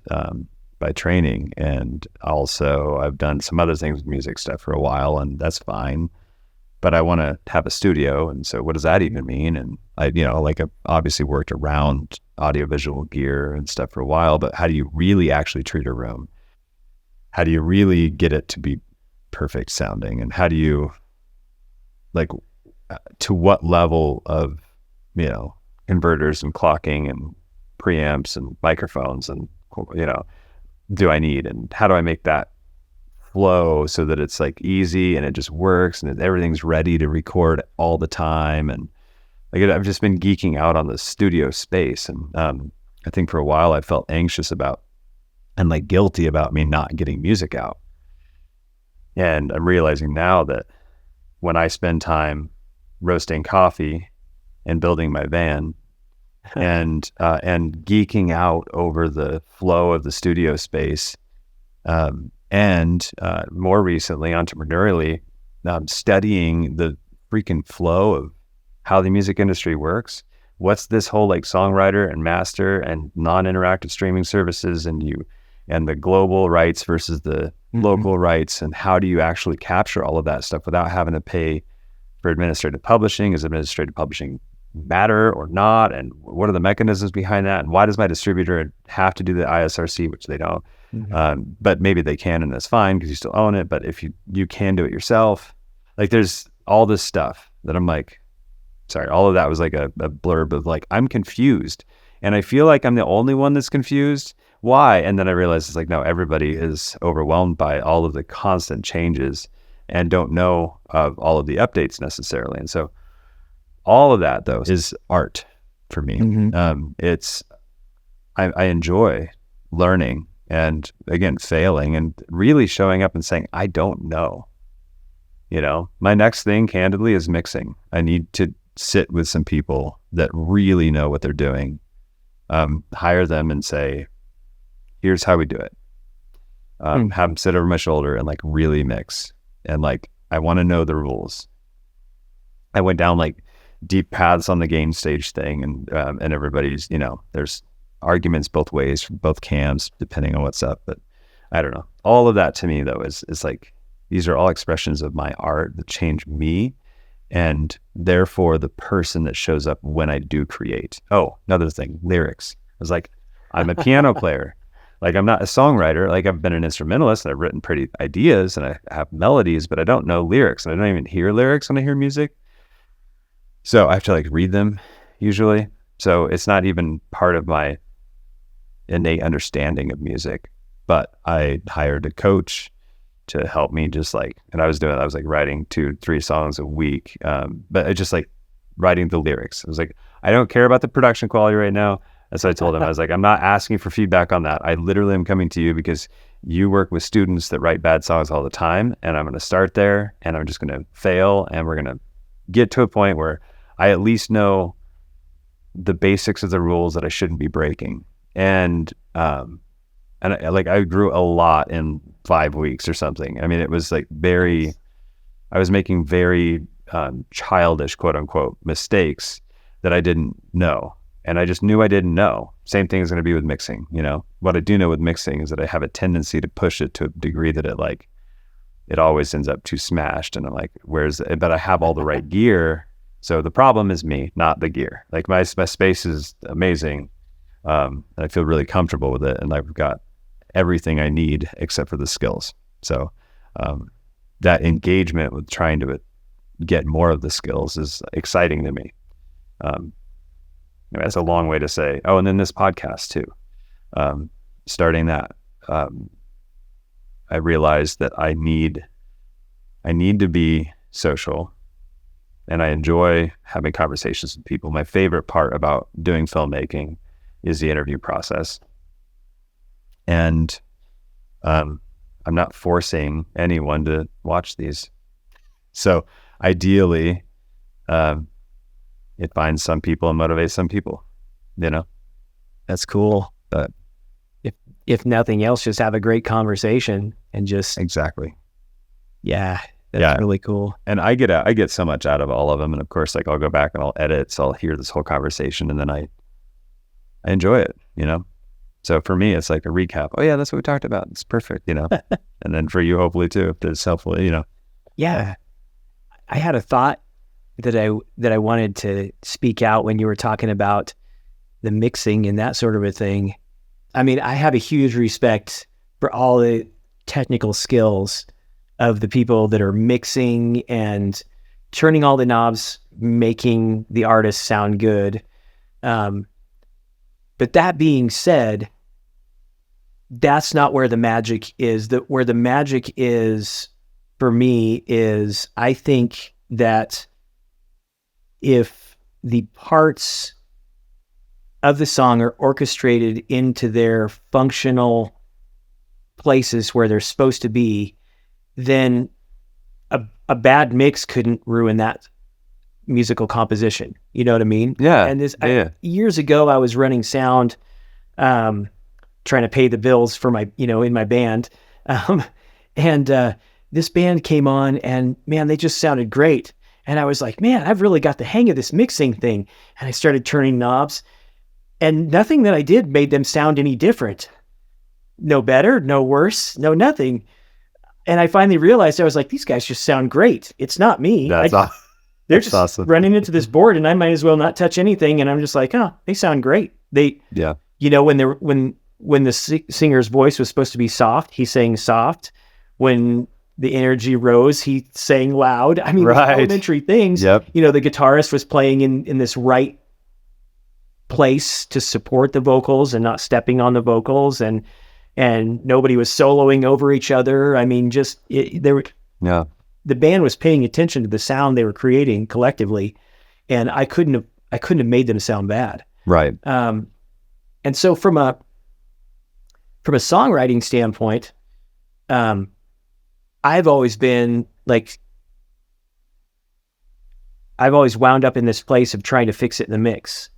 by training. And also I've done some other things with music stuff for a while, and that's fine. But I want to have a studio. And so what does that even mean? And I've obviously worked around audiovisual gear and stuff for a while, but how do you really actually treat a room? How do you really get it to be perfect sounding? And how do you, to what level of, converters and clocking and preamps and microphones and, do I need? And how do I make that flow so that it's easy and it just works and everything's ready to record all the time? And I've just been geeking out on the studio space. And I think for a while I felt anxious about and guilty about me not getting music out. And I'm realizing now that when I spend time roasting coffee and building my van and geeking out over the flow of the studio space, and more recently, entrepreneurially, studying the freaking flow of how the music industry works. What's this whole songwriter and master and non-interactive streaming services and the global rights versus the local rights, and how do you actually capture all of that stuff without having to pay for administrative publishing? Is administrative publishing matter or not? And what are the mechanisms behind that? And why does my distributor have to do the ISRC, which they don't? But maybe they can, and that's fine because you still own it. But if you can do it yourself, there's all this stuff that I'm sorry, all of that was a blurb of I'm confused, and I feel like I'm the only one that's confused. Why? And then I realized it's no, everybody is overwhelmed by all of the constant changes and don't know of all of the updates necessarily. And so all of that though is art for me. I enjoy learning and again, failing and really showing up and saying, I don't know. My next thing candidly is mixing. I need to sit with some people that really know what they're doing, hire them and say, here's how we do it. Have them sit over my shoulder and really mix. And I want to know the rules. I went down deep paths on the game stage thing, and everybody's, there's arguments both ways from both camps depending on what's up. But I don't know. All of that to me though is these are all expressions of my art that change me, and therefore the person that shows up when I do create. Oh, another thing, lyrics. I was I'm a piano player. I'm not a songwriter. I've been an instrumentalist and I've written pretty ideas and I have melodies, but I don't know lyrics, and I don't even hear lyrics when I hear music. So I have to read them usually. So it's not even part of my innate understanding of music, but I hired a coach to help me and I was writing 2-3 songs a week. But I just writing the lyrics. I was I don't care about the production quality right now. And so I told him, I was I'm not asking for feedback on that. I literally am coming to you because you work with students that write bad songs all the time. And I'm going to start there and I'm just going to fail. And we're going to get to a point where I at least know the basics of the rules that I shouldn't be breaking. And I grew a lot in 5 weeks or something. I mean, it was I was making very childish, quote unquote, mistakes that I didn't know. And I just knew I didn't know. Same thing is going to be with mixing. What I do know with mixing is that I have a tendency to push it to a degree that it always ends up too smashed. And I'm like, but I have all the right gear. So the problem is me, not the gear. Like my space is amazing. And I feel really comfortable with it. And I've got everything I need except for the skills. So that engagement with trying to get more of the skills is exciting to me. That's a long way to say, and then this podcast too. Starting that, I realized that I need to be social, and I enjoy having conversations with people. My favorite part about doing filmmaking is the interview process. And I'm not forcing anyone to watch these. So ideally, it finds some people and motivates some people, That's cool. If nothing else, just have a great conversation and just Exactly. Yeah, that's really cool. And I get so much out of all of them. And of course, I'll go back and I'll edit, so I'll hear this whole conversation, and then I enjoy it, So for me, it's like a recap. Oh yeah, that's what we talked about. It's perfect, And then for you, hopefully too, if it's helpful, Yeah. I had a thought that I wanted to speak out when you were talking about the mixing and that sort of a thing. I mean, I have a huge respect for all the technical skills of the people that are mixing and turning all the knobs, making the artist sound good. But that being said, that's not where the magic is. Where the magic is for me is, I think that if the parts of the song are orchestrated into their functional places where they're supposed to be, then a bad mix couldn't ruin that musical composition. You know what I mean? Yeah. And years ago, I was running sound, trying to pay the bills for my, in my band. And this band came on, and man, they just sounded great. And I was like, man, I've really got the hang of this mixing thing. And I started turning knobs, and nothing that I did made them sound any different. No better, no worse, no nothing. And I finally realized, I was like, these guys just sound great. It's not me. They're just awesome. Running into this board, and I might as well not touch anything. And I'm just like, they sound great. When the singer's voice was supposed to be soft, he sang soft. When the energy rose, he sang loud. I mean, right. Elementary things. Yep. The guitarist was playing in this right place to support the vocals and not stepping on the vocals, and nobody was soloing over each other. I mean, the band was paying attention to the sound they were creating collectively, and I couldn't have made them sound bad. Right. And so from a songwriting standpoint, I've always been like, I've always wound up in this place of trying to fix it in the mix,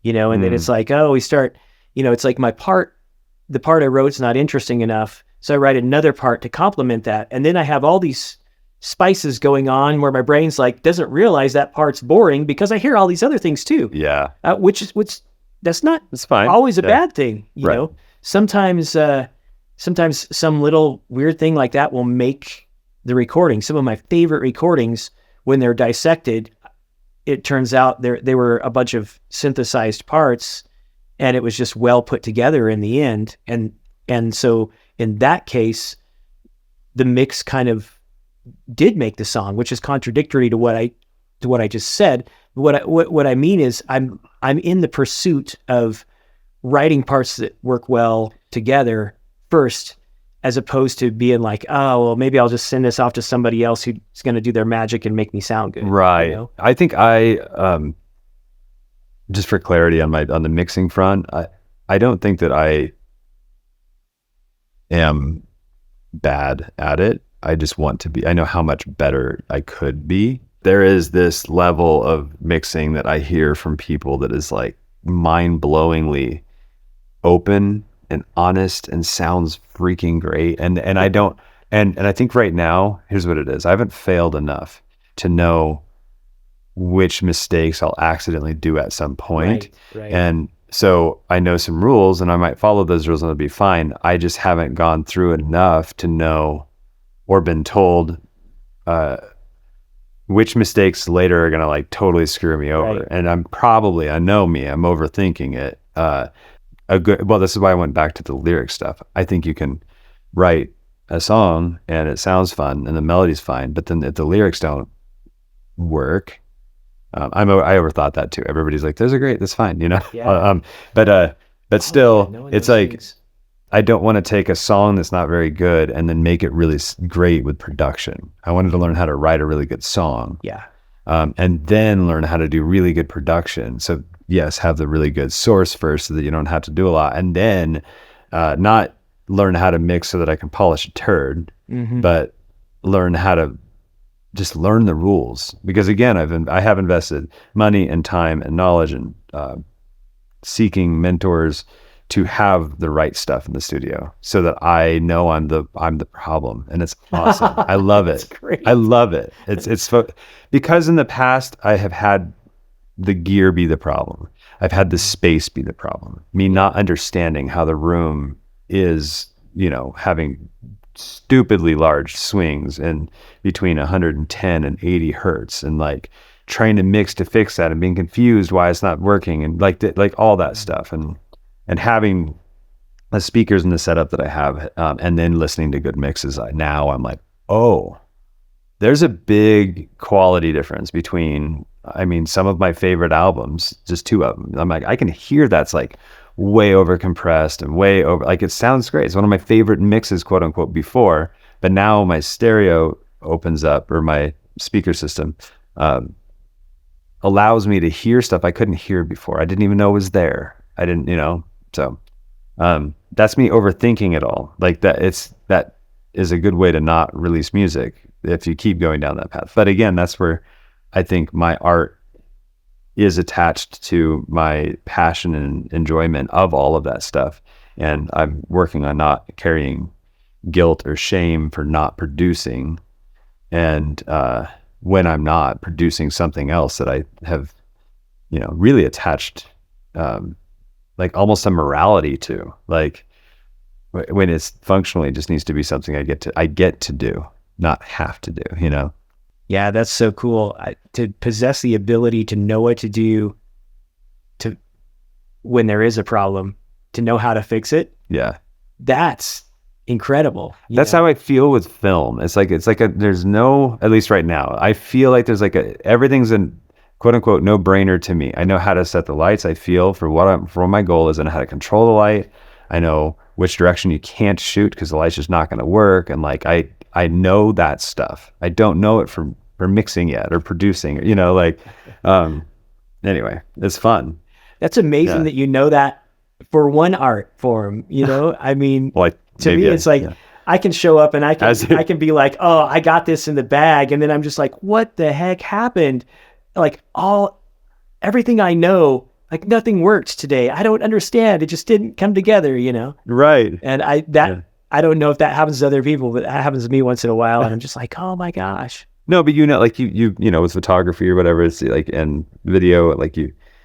and then it's like, we start, it's like the part I wrote is not interesting enough. So I write another part to complement that. And then I have all these spices going on where my brain's like, doesn't realize that part's boring because I hear all these other things too. Yeah. Which that's not It's fine. always a bad thing. You Right. know, sometimes some little weird thing like that will make the recording. Some of my favorite recordings, when they're dissected, it turns out they were a bunch of synthesized parts, and it was just well put together in the end. And so in that case, the mix kind of did make the song, which is contradictory to what I just said. What I mean is I'm in the pursuit of writing parts that work well together first, as opposed to being like, oh, well, maybe I'll just send this off to somebody else who's going to do their magic and make me sound good. Right. You know? I think just for clarity on the mixing front, I don't think that I am bad at it. I just want to be. I know how much better I could be. There is this level of mixing that I hear from people that is like mind-blowingly open and honest and sounds freaking great. And I don't, and I think right now, here's what it is. I haven't failed enough to know which mistakes I'll accidentally do at some point. Right. And so I know some rules and I might follow those rules and it'll be fine. I just haven't gone through enough to know or been told which mistakes later are going to like totally screw me over. Right. And I know me, I'm overthinking it. This is why I went back to the lyric stuff. I think you can write a song and it sounds fun and the melody's fine, but then if the lyrics don't work, I overthought that too. Everybody's like, "Those are great, that's fine," you know. Yeah. But still, knowing it's those like things. I don't want to take a song that's not very good and then make it really great with production. I wanted to learn how to write a really good song, Yeah. and then learn how to do really good production. So yes, have the really good source first so that you don't have to do a lot, and then not learn how to mix so that I can polish a turd, but learn how to just learn the rules. Because again, I have invested money and time and knowledge and seeking mentors to have the right stuff in the studio so that I know I'm the problem, and it's awesome. I love it. Great. I love it. It's because in the past I have had the gear be the problem. I've had the space be the problem. Me not understanding how the room is, having stupidly large swings in between 110 and 80 hertz, and like trying to mix to fix that and being confused why it's not working, and like all that stuff, and having the speakers in the setup that I have, and then listening to good mixes. Now I'm like, oh, there's a big quality difference between, some of my favorite albums, just two of them. I'm like, I can hear that's like way over compressed and way over, like it sounds great. It's one of my favorite mixes, quote unquote, before, but now my stereo opens up, or my speaker system allows me to hear stuff I couldn't hear before. I didn't even know it was there. I didn't, so that's me overthinking it all. Like that is a good way to not release music if you keep going down that path. But again, that's where I think my art is attached to my passion and enjoyment of all of that stuff. And I'm working on not carrying guilt or shame for not producing. And when I'm not producing something else that I have, really attached, like almost a morality to, like when it's functionally, it just needs to be something I get to do, not have to do, Yeah, that's so cool. To possess the ability to know what to do when there is a problem, to know how to fix it. Yeah. That's incredible. That's how I feel with film. It's like there's no, at least right now, I feel like there's everything's a quote unquote no brainer to me. I know how to set the lights. I feel for what my goal is, and how to control the light. I know which direction you can't shoot because the light's just not going to work. And like, I know that stuff. I don't know it for mixing yet or producing, anyway, it's fun. That's amazing that you know that for one art form, Well, to me, it's like, I can show up and I can be like, oh, I got this in the bag. And then I'm just like, what the heck happened? Like everything I know, like nothing worked today. I don't understand. It just didn't come together, Right. And I don't know if that happens to other people, but that happens to me once in a while. And I'm just like, oh my gosh. No, but like you with photography or whatever, it's like, and video, like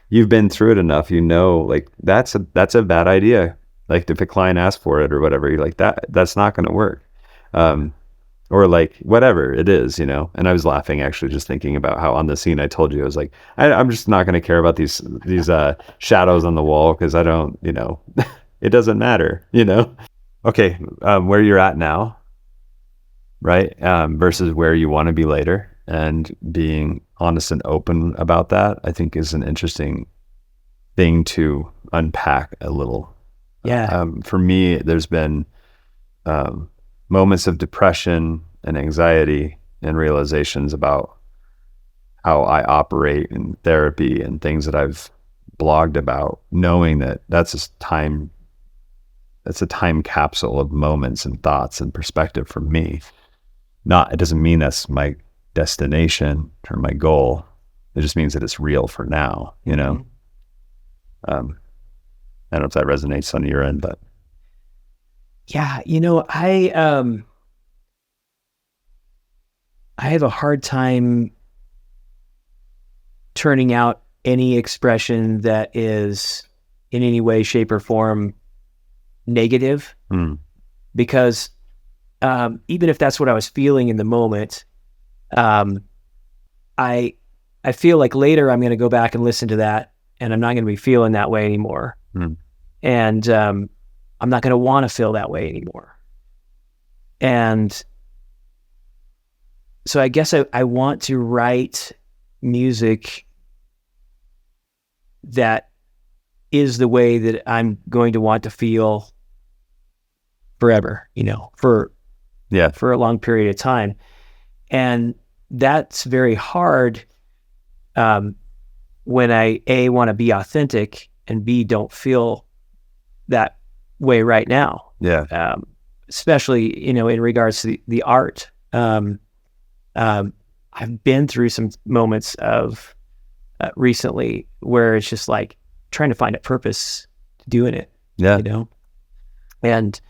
you've been through it enough, like that's a bad idea. Like if a client asks for it or whatever, you're like, that's not going to work. Or like whatever it is, and I was laughing actually just thinking about how on the scene I told you, I was like, I'm just not going to care about these shadows on the wall because I don't, it doesn't matter, Okay, where you're at now, right? Versus where you want to be later, and being honest and open about that, I think is an interesting thing to unpack a little. Yeah. For me, there's been moments of depression and anxiety and realizations about how I operate in therapy and things that I've blogged about, knowing that that's a time capsule of moments and thoughts and perspective for me. It doesn't mean that's my destination or my goal. It just means that it's real for now, I don't know if that resonates on your end, but yeah, I have a hard time turning out any expression that is in any way, shape, or form negative. Because even if that's what I was feeling in the moment, I feel like later I'm going to go back and listen to that, and I'm not going to be feeling that way anymore. And I'm not going to want to feel that way anymore. And so I guess I want to write music that is the way that I'm going to want to feel forever, for a long period of time. And that's very hard when I, A, want to be authentic, and B, don't feel that way right now. Yeah. Especially, in regards to the art. I've been through some moments of recently where it's just like trying to find a purpose to doing it. Yeah. And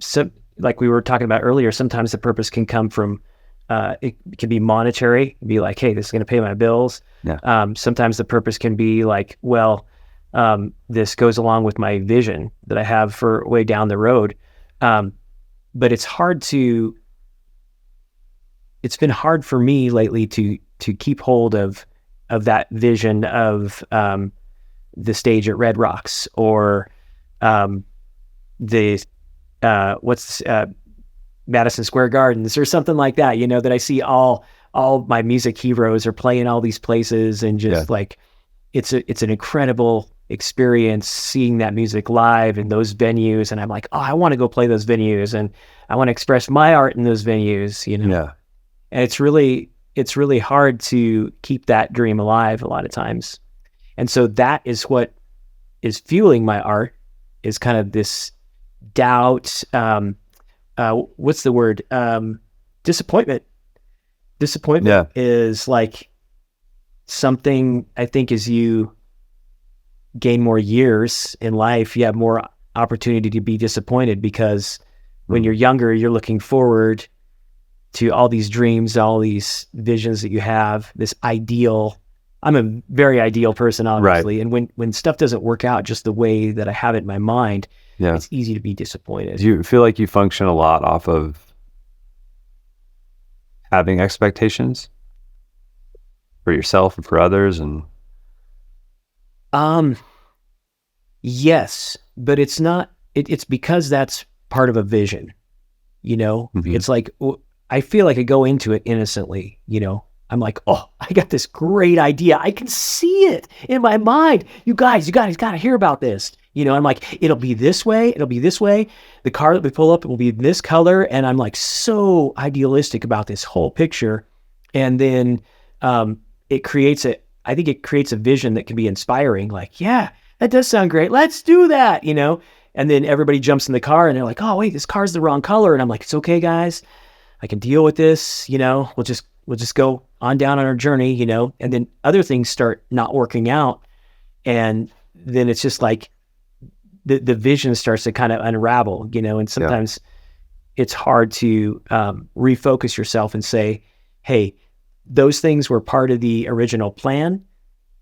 so like we were talking about earlier, sometimes the purpose can come from it can be monetary, be like, hey, this is going to pay my bills. Yeah. Sometimes the purpose can be like, well, this goes along with my vision that I have for way down the road. But it's been hard for me lately to keep hold of that vision of the stage at Red Rocks, or Madison Square Gardens, or something like that, that I see all my music heroes are playing all these places, and just like it's an incredible experience seeing that music live in those venues. And I'm like, oh, I want to go play those venues, and I want to express my art in those venues, Yeah. And it's really hard to keep that dream alive a lot of times. And so that is what is fueling my art, is kind of this doubt. What's the word? Disappointment. Disappointment is like something, I think, as you gain more years in life, you have more opportunity to be disappointed, because when you're younger, you're looking forward to all these dreams, all these visions that you have, this ideal. I'm a very ideal person, obviously. Right. And when stuff doesn't work out just the way that I have it in my mind, it's easy to be disappointed. Do you feel like you function a lot off of having expectations for yourself and for others? And yes, but it's not, it's because that's part of a vision, It's like, I feel like I go into it innocently, I'm like, oh, I got this great idea. I can see it in my mind. You guys got to hear about this. I'm like, it'll be this way. The car that we pull up, it will be this color. And I'm like so idealistic about this whole picture. And then it creates a vision that can be inspiring. Like, yeah, that does sound great. Let's do that, And then everybody jumps in the car and they're like, oh, wait, this car's the wrong color. And I'm like, it's okay, guys. I can deal with this. We'll just go on down on our journey, and then other things start not working out. And then it's just like the vision starts to kind of unravel, and sometimes it's hard to refocus yourself and say, hey, those things were part of the original plan,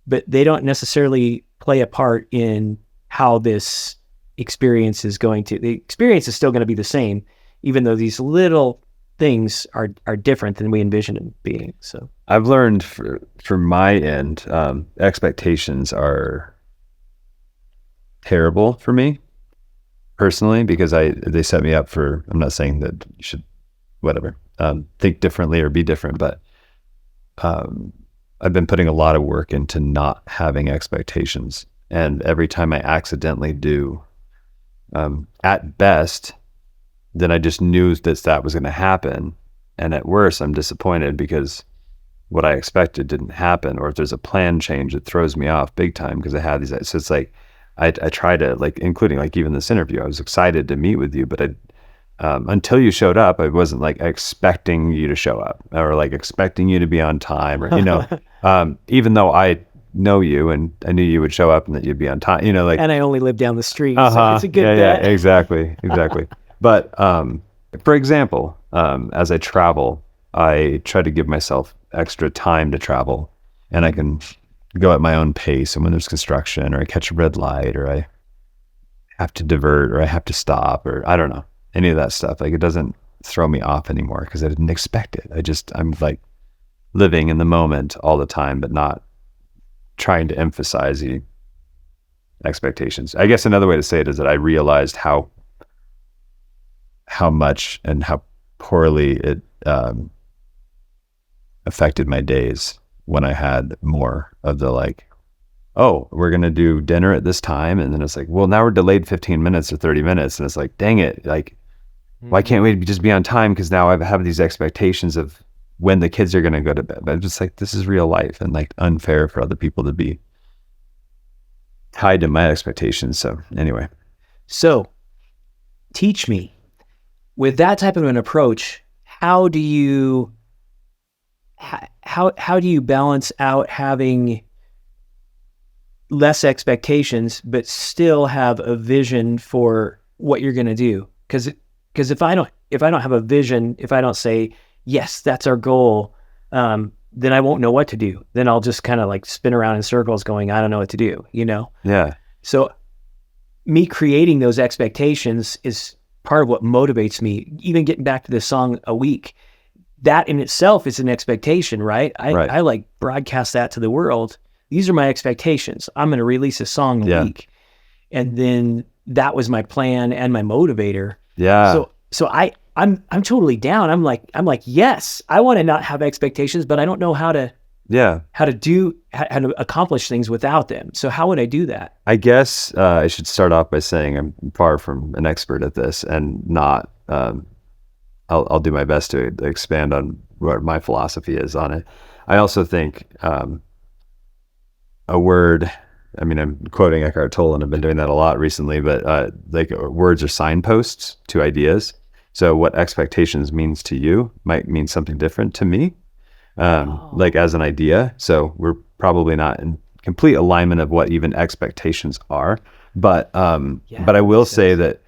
but they don't necessarily play a part in how this experience is the experience is still going to be the same, even though these little things are different than we envisioned them being. So I've learned for my end, expectations are terrible for me personally, because they set me up for, I'm not saying that you should think differently or be different, but I've been putting a lot of work into not having expectations. And every time I accidentally do, at best, then I just knew that was going to happen. And at worst, I'm disappointed because what I expected didn't happen. Or if there's a plan change, it throws me off big time, because I had these. So it's like, I try to, like, including like even this interview, I was excited to meet with you, but until you showed up, I wasn't like expecting you to show up, or like expecting you to be on time, or, even though I know you and I knew you would show up and that you'd be on time, and I only live down the street. So it's a good bet. Yeah, exactly. But, for example, as I travel, I try to give myself extra time to travel, and I can go at my own pace. And when there's construction, or I catch a red light, or I have to divert, or I have to stop, or I don't know, any of that stuff, like it doesn't throw me off anymore because I didn't expect it. I'm like living in the moment all the time, but not trying to emphasize the expectations. I guess another way to say it is that I realized how much and how poorly it affected my days when I had more of the like, oh, we're going to do dinner at this time. And then it's like, well, now we're delayed 15 minutes or 30 minutes. And it's like, dang it. Like, why can't we just be on time? Because now I have these expectations of when the kids are going to go to bed. But I'm just like, this is real life, and like unfair for other people to be tied to my expectations. So anyway. So teach me, with that type of an approach, how do you balance out having less expectations but still have a vision for what you're going to do? Because if I don't have a vision, if I don't say, yes, that's our goal, then I won't know what to do. Then I'll just kind of like spin around in circles going, I don't know what to do, you know? Yeah. So me creating those expectations is part of what motivates me. Even getting back to the song a week, that in itself is an expectation, right? I like broadcast that to the world. These are my expectations. I'm going to release a song a week. And then that was my plan and my motivator. Yeah. So I'm totally down. I'm like, yes, I want to not have expectations, but I don't know how to accomplish things without them. So how would I do that? I guess I should start off by saying I'm far from an expert at this, and not, I'll do my best to expand on what my philosophy is on it. I also think a word, I mean, I'm quoting Eckhart Tolle, and I've been doing that a lot recently, but like words are signposts to ideas. So what expectations means to you might mean something different to me, like as an idea. So we're probably not in complete alignment of what even expectations are. But I will say that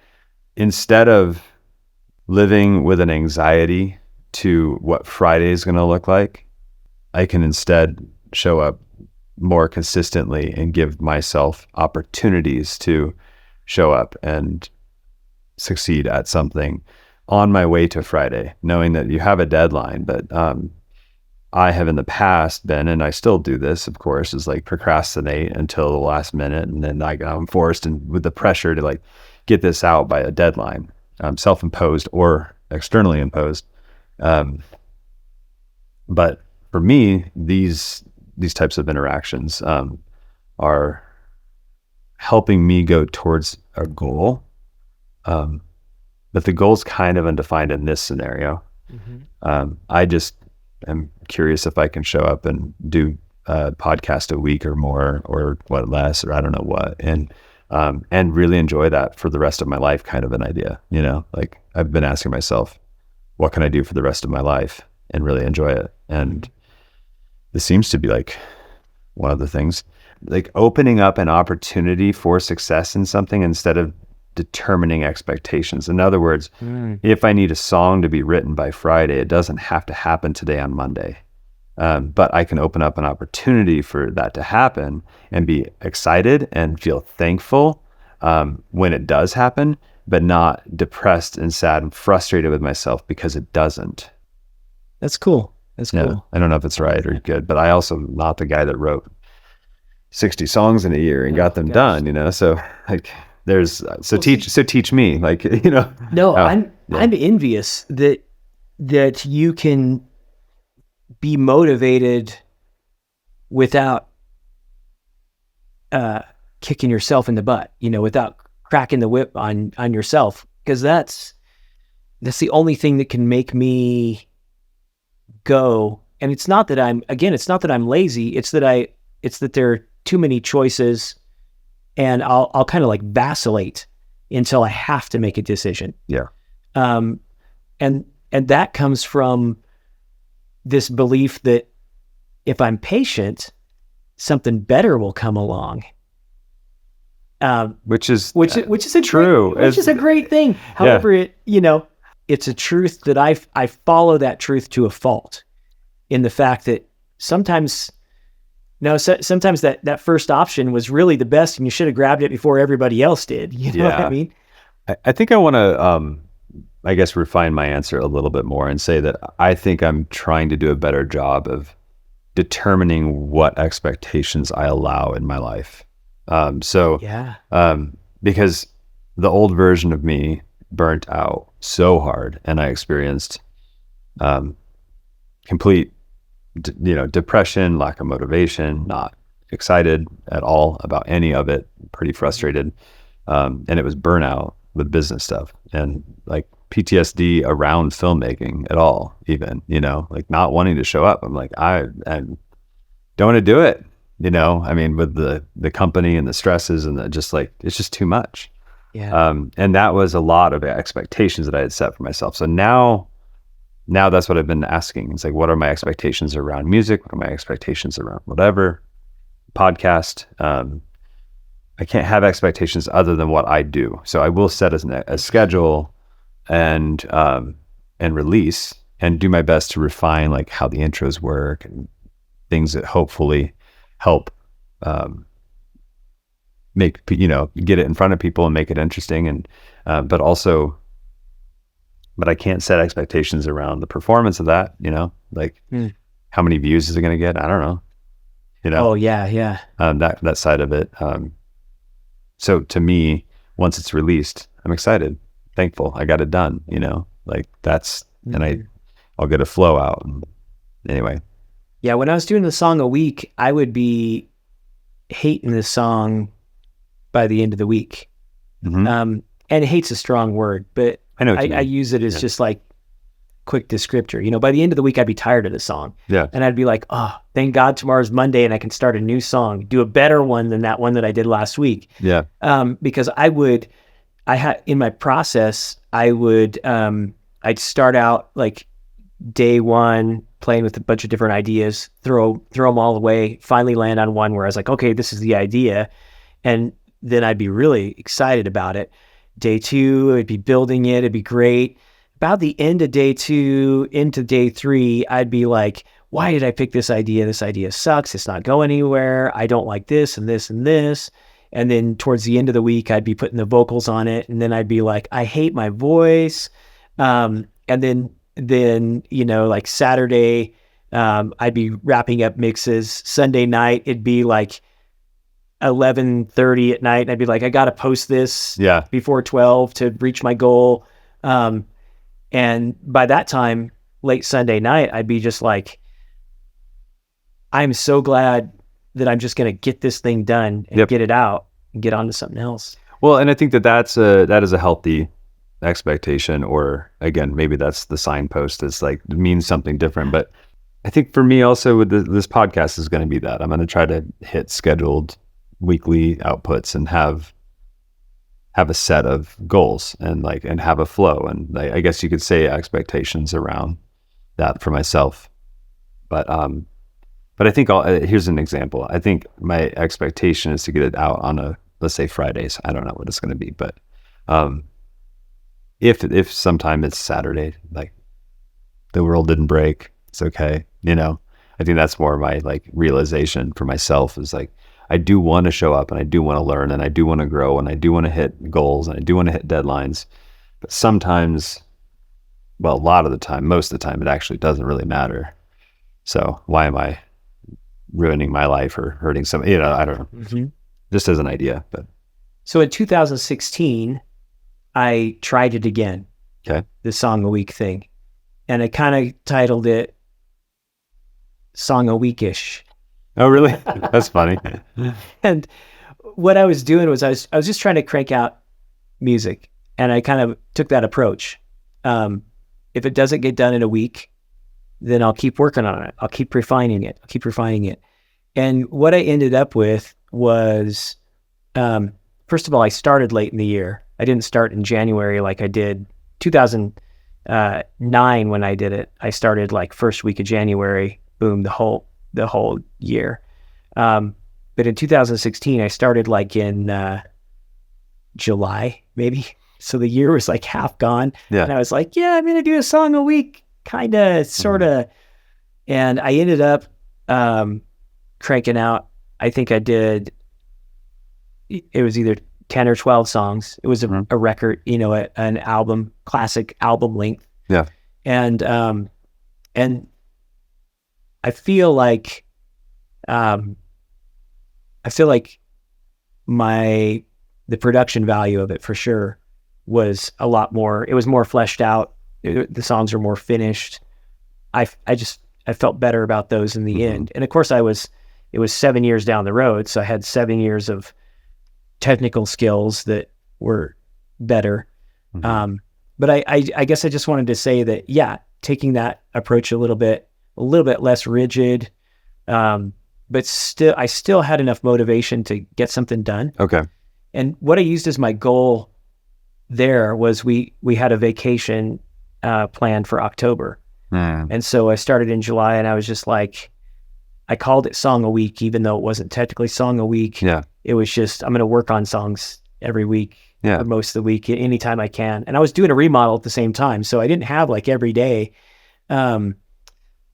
instead of living with an anxiety to what Friday is going to look like, I can instead show up more consistently and give myself opportunities to show up and succeed at something on my way to Friday, knowing that you have a deadline. But I have in the past been, and I still do this, of course, is like procrastinate until the last minute. And then I'm forced and with the pressure to like get this out by a deadline, self-imposed or externally imposed. But for me, these types of interactions are helping me go towards a goal. But the goal's kind of undefined in this scenario. Mm-hmm. I just am curious if I can show up and do a podcast a week or more, or what, less, or I don't know what, and really enjoy that for the rest of my life, kind of an idea, you know? Like I've been asking myself, what can I do for the rest of my life and really enjoy it? And this seems to be like one of the things, like opening up an opportunity for success in something instead of determining expectations. In other words, if I need a song to be written by Friday, it doesn't have to happen today on Monday. But I can open up an opportunity for that to happen and be excited and feel thankful when it does happen, but not depressed and sad and frustrated with myself because it doesn't. That's cool. That's cool. I don't know if it's right or good, but I also am not the guy that wrote 60 songs in a year and got them done, you know? So like teach me, like, you know. No, I'm envious that you can be motivated without kicking yourself in the butt, you know, without cracking the whip on yourself, because that's the only thing that can make me go. And it's not that I'm lazy. It's that there are too many choices, and I'll kind of like vacillate until I have to make a decision. Yeah. And that comes from this belief that if I'm patient, something better will come along. Which is a true. Which is a great thing. However, it's a truth that I follow that truth to a fault, in the fact that sometimes that first option was really the best, and you should have grabbed it before everybody else did. You know what I mean? I think I want to, I guess, refine my answer a little bit more and say that I think I'm trying to do a better job of determining what expectations I allow in my life. Because the old version of me burnt out so hard, and I experienced complete, depression, lack of motivation, not excited at all about any of it, pretty frustrated. And it was burnout with business stuff, and like PTSD around filmmaking at all, even, like not wanting to show up. I'm like, I don't want to do it. I mean, with the company and the stresses and it's just too much. Yeah. And that was a lot of expectations that I had set for myself. So now that's what I've been asking. It's like, what are my expectations around music? What are my expectations around whatever podcast? I can't have expectations other than what I do. So I will set a schedule and release, and do my best to refine like how the intros work and things that hopefully help make, get it in front of people and make it interesting. And but I can't set expectations around the performance of that, like how many views is it going to get? I don't know. Oh yeah. That side of it. So to me, once it's released, I'm excited, thankful, I got it done, like that's, and I'll get a flow out. And anyway. Yeah. When I was doing the song a week, I would be hating the song by the end of the week. And hate's a strong word, but I know I use it as just like quick descriptor. By the end of the week, I'd be tired of the song. Yeah. And I'd be like, oh, thank God tomorrow's Monday and I can start a new song, do a better one than that one that I did last week. Yeah. Because in my process, I'd start out like day one, playing with a bunch of different ideas, throw them all away, finally land on one where I was like, okay, this is the idea. And then I'd be really excited about it. Day two, I'd be building it. It'd be great. About the end of day two into day three, I'd be like, why did I pick this idea? This idea sucks. It's not going anywhere. I don't like this and this and this. And then towards the end of the week, I'd be putting the vocals on it. And then I'd be like, I hate my voice. And then, like Saturday, I'd be wrapping up mixes. Sunday night, it'd be like 11:30 at night. And I'd be like, I got to post this before 12 to reach my goal. And by that time, late Sunday night, I'd be just like, I'm so glad that I'm just going to get this thing done and get it out and get on to something else. Well, and I think that is a healthy expectation, or again, maybe that's the signpost. It's like, it means something different. But I think for me also with this podcast is going to be that I'm going to try to hit scheduled weekly outputs and have a set of goals and have a flow. And I guess you could say expectations around that for myself. But I think here's an example. I think my expectation is to get it out on let's say Fridays. I don't know what it's going to be, but if sometime it's Saturday, like the world didn't break, it's okay. I think that's more my realization for myself is like, I do want to show up and I do want to learn and I do want to grow and I do want to hit goals and I do want to hit deadlines. But sometimes, well, a lot of the time, most of the time, it actually doesn't really matter. So why am I ruining my life or hurting somebody? I don't know. Mm-hmm. Just as an idea. But so in 2016, I tried it again. Okay. The song a week thing. And I kind of titled it Song a Weekish. Oh, really? That's funny. And what I was doing was I was just trying to crank out music, and I kind of took that approach. If it doesn't get done in a week, then I'll keep working on it. I'll keep refining it. And what I ended up with was, first of all, I started late in the year. I didn't start in January like I did 2009 when I did it. I started like first week of January, boom, the whole year. But in 2016, I started like in July, maybe. So the year was like half gone. Yeah. And I was like, yeah, I'm going to do a song a week, kind of, sort of. And I ended up cranking out, I think I did, it was either 10 or 12 songs. It was a record, an album, classic album length. Yeah. And I feel like, the production value of it for sure was a lot more, it was more fleshed out. The songs are more finished. I felt better about those in the end. And of course it was 7 years down the road. So I had 7 years of technical skills that were better. But I guess I just wanted to say that, yeah, taking that approach a little bit less rigid, but I still had enough motivation to get something done. Okay. And what I used as my goal there was we had a vacation planned for October. And so I started in July, and I was just like, I called it Song a Week, even though it wasn't technically Song a Week. Yeah. It was just, I'm going to work on songs every week, for most of the week, anytime I can. And I was doing a remodel at the same time, so I didn't have like every day. But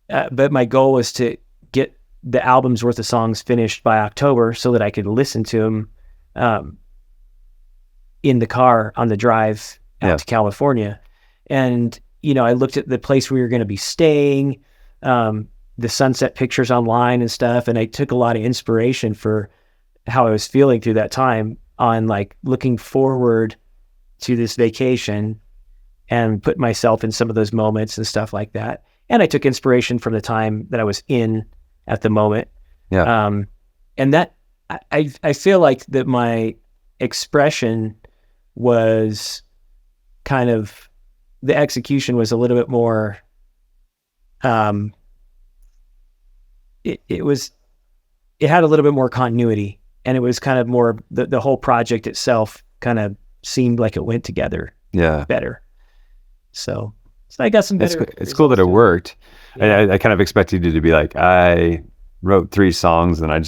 my goal was to get the album's worth of songs finished by October so that I could listen to them in the car on the drive out to California. And, I looked at the place we were going to be staying, the sunset pictures online and stuff. And I took a lot of inspiration for how I was feeling through that time on like looking forward to this vacation and put myself in some of those moments and stuff like that. And I took inspiration from the time that I was in at the moment. Yeah. And that I feel like that my expression was kind of, the execution was a little bit more, it had a little bit more continuity, and it was kind of more, the whole project itself kind of seemed like it went together better. So I got some better. It's cool that it worked. Yeah. I kind of expected you to be like, I wrote 3 songs and I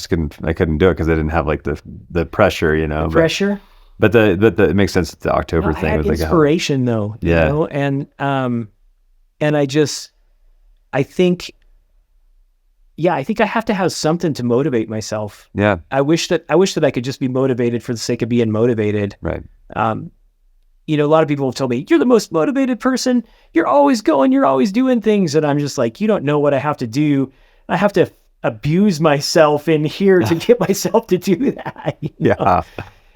couldn't do it because I didn't have like the pressure, Pressure. But it makes sense that the October thing I had was inspiration though. And I think I have to have something to motivate myself. Yeah. I wish that I could just be motivated for the sake of being motivated. Right. A lot of people have told me, you're the most motivated person. You're always going, you're always doing things. And I'm just like, you don't know what I have to do. I have to abuse myself in here to get myself to do that. Yeah.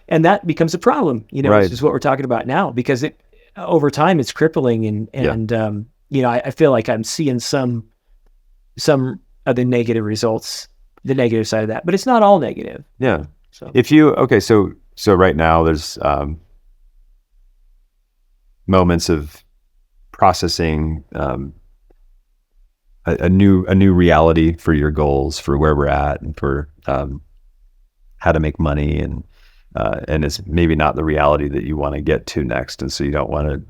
And that becomes a problem, right. Which is what we're talking about now, because over time it's crippling. I feel like I'm seeing some of the negative results, the negative side of that, but it's not all negative. Yeah. So so right now there's, moments of processing a new reality for your goals, for where we're at, and for how to make money, and it's maybe not the reality that you want to get to next, and so you don't want to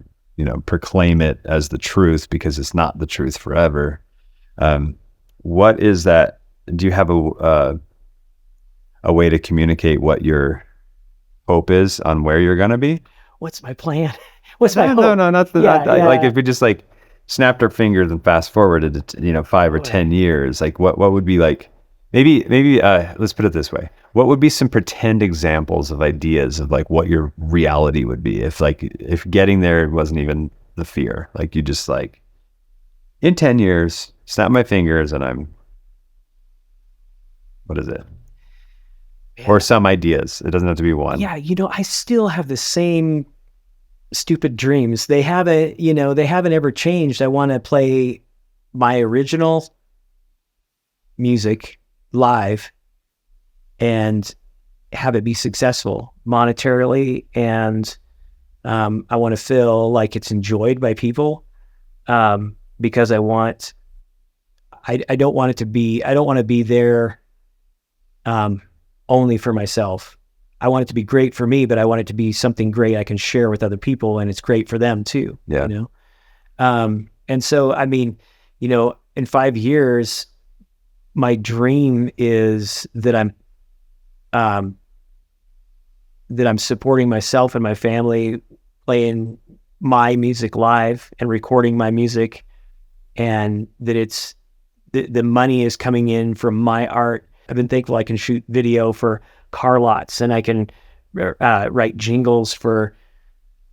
proclaim it as the truth because it's not the truth forever. What is that? Do you have a way to communicate what your hope is on where you're going to be? What's my plan? What's my hope? No, not like if we just like snapped our fingers and fast forwarded to 5 or 10 years, like what would be like, maybe let's put it this way. What would be some pretend examples of ideas of like what your reality would be if getting there wasn't even the fear, like you just like, in 10 years, snap my fingers and I'm, what is it? Yeah. Or some ideas. It doesn't have to be one. Yeah. I still have the same stupid dreams. They haven't ever changed. I want to play my original music live and have it be successful monetarily. And I want to feel like it's enjoyed by people, because I don't want to be there only for myself. I want it to be great for me, but I want it to be something great I can share with other people, and it's great for them too. Yeah. And so, in 5 years, my dream is that I'm supporting myself and my family playing my music live and recording my music, and that it's the money is coming in from my art. I've been thankful I can shoot video for car lots, and I can write jingles for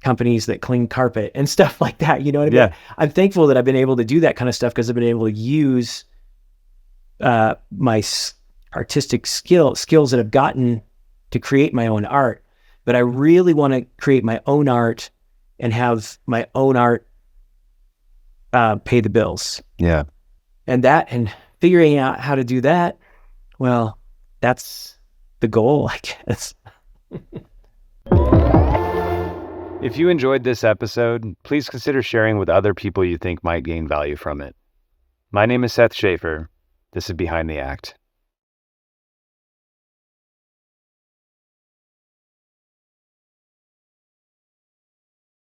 companies that clean carpet and stuff like that. You know what I mean? Yeah. I'm thankful that I've been able to do that kind of stuff because I've been able to use my artistic skills that I've gotten to create my own art. But I really want to create my own art and have my own art pay the bills. Yeah. And figuring out how to do that, well, that's the goal, I guess. If you enjoyed this episode, please consider sharing with other people you think might gain value from it. My name is Seth Schaefer. This is Behind the Act.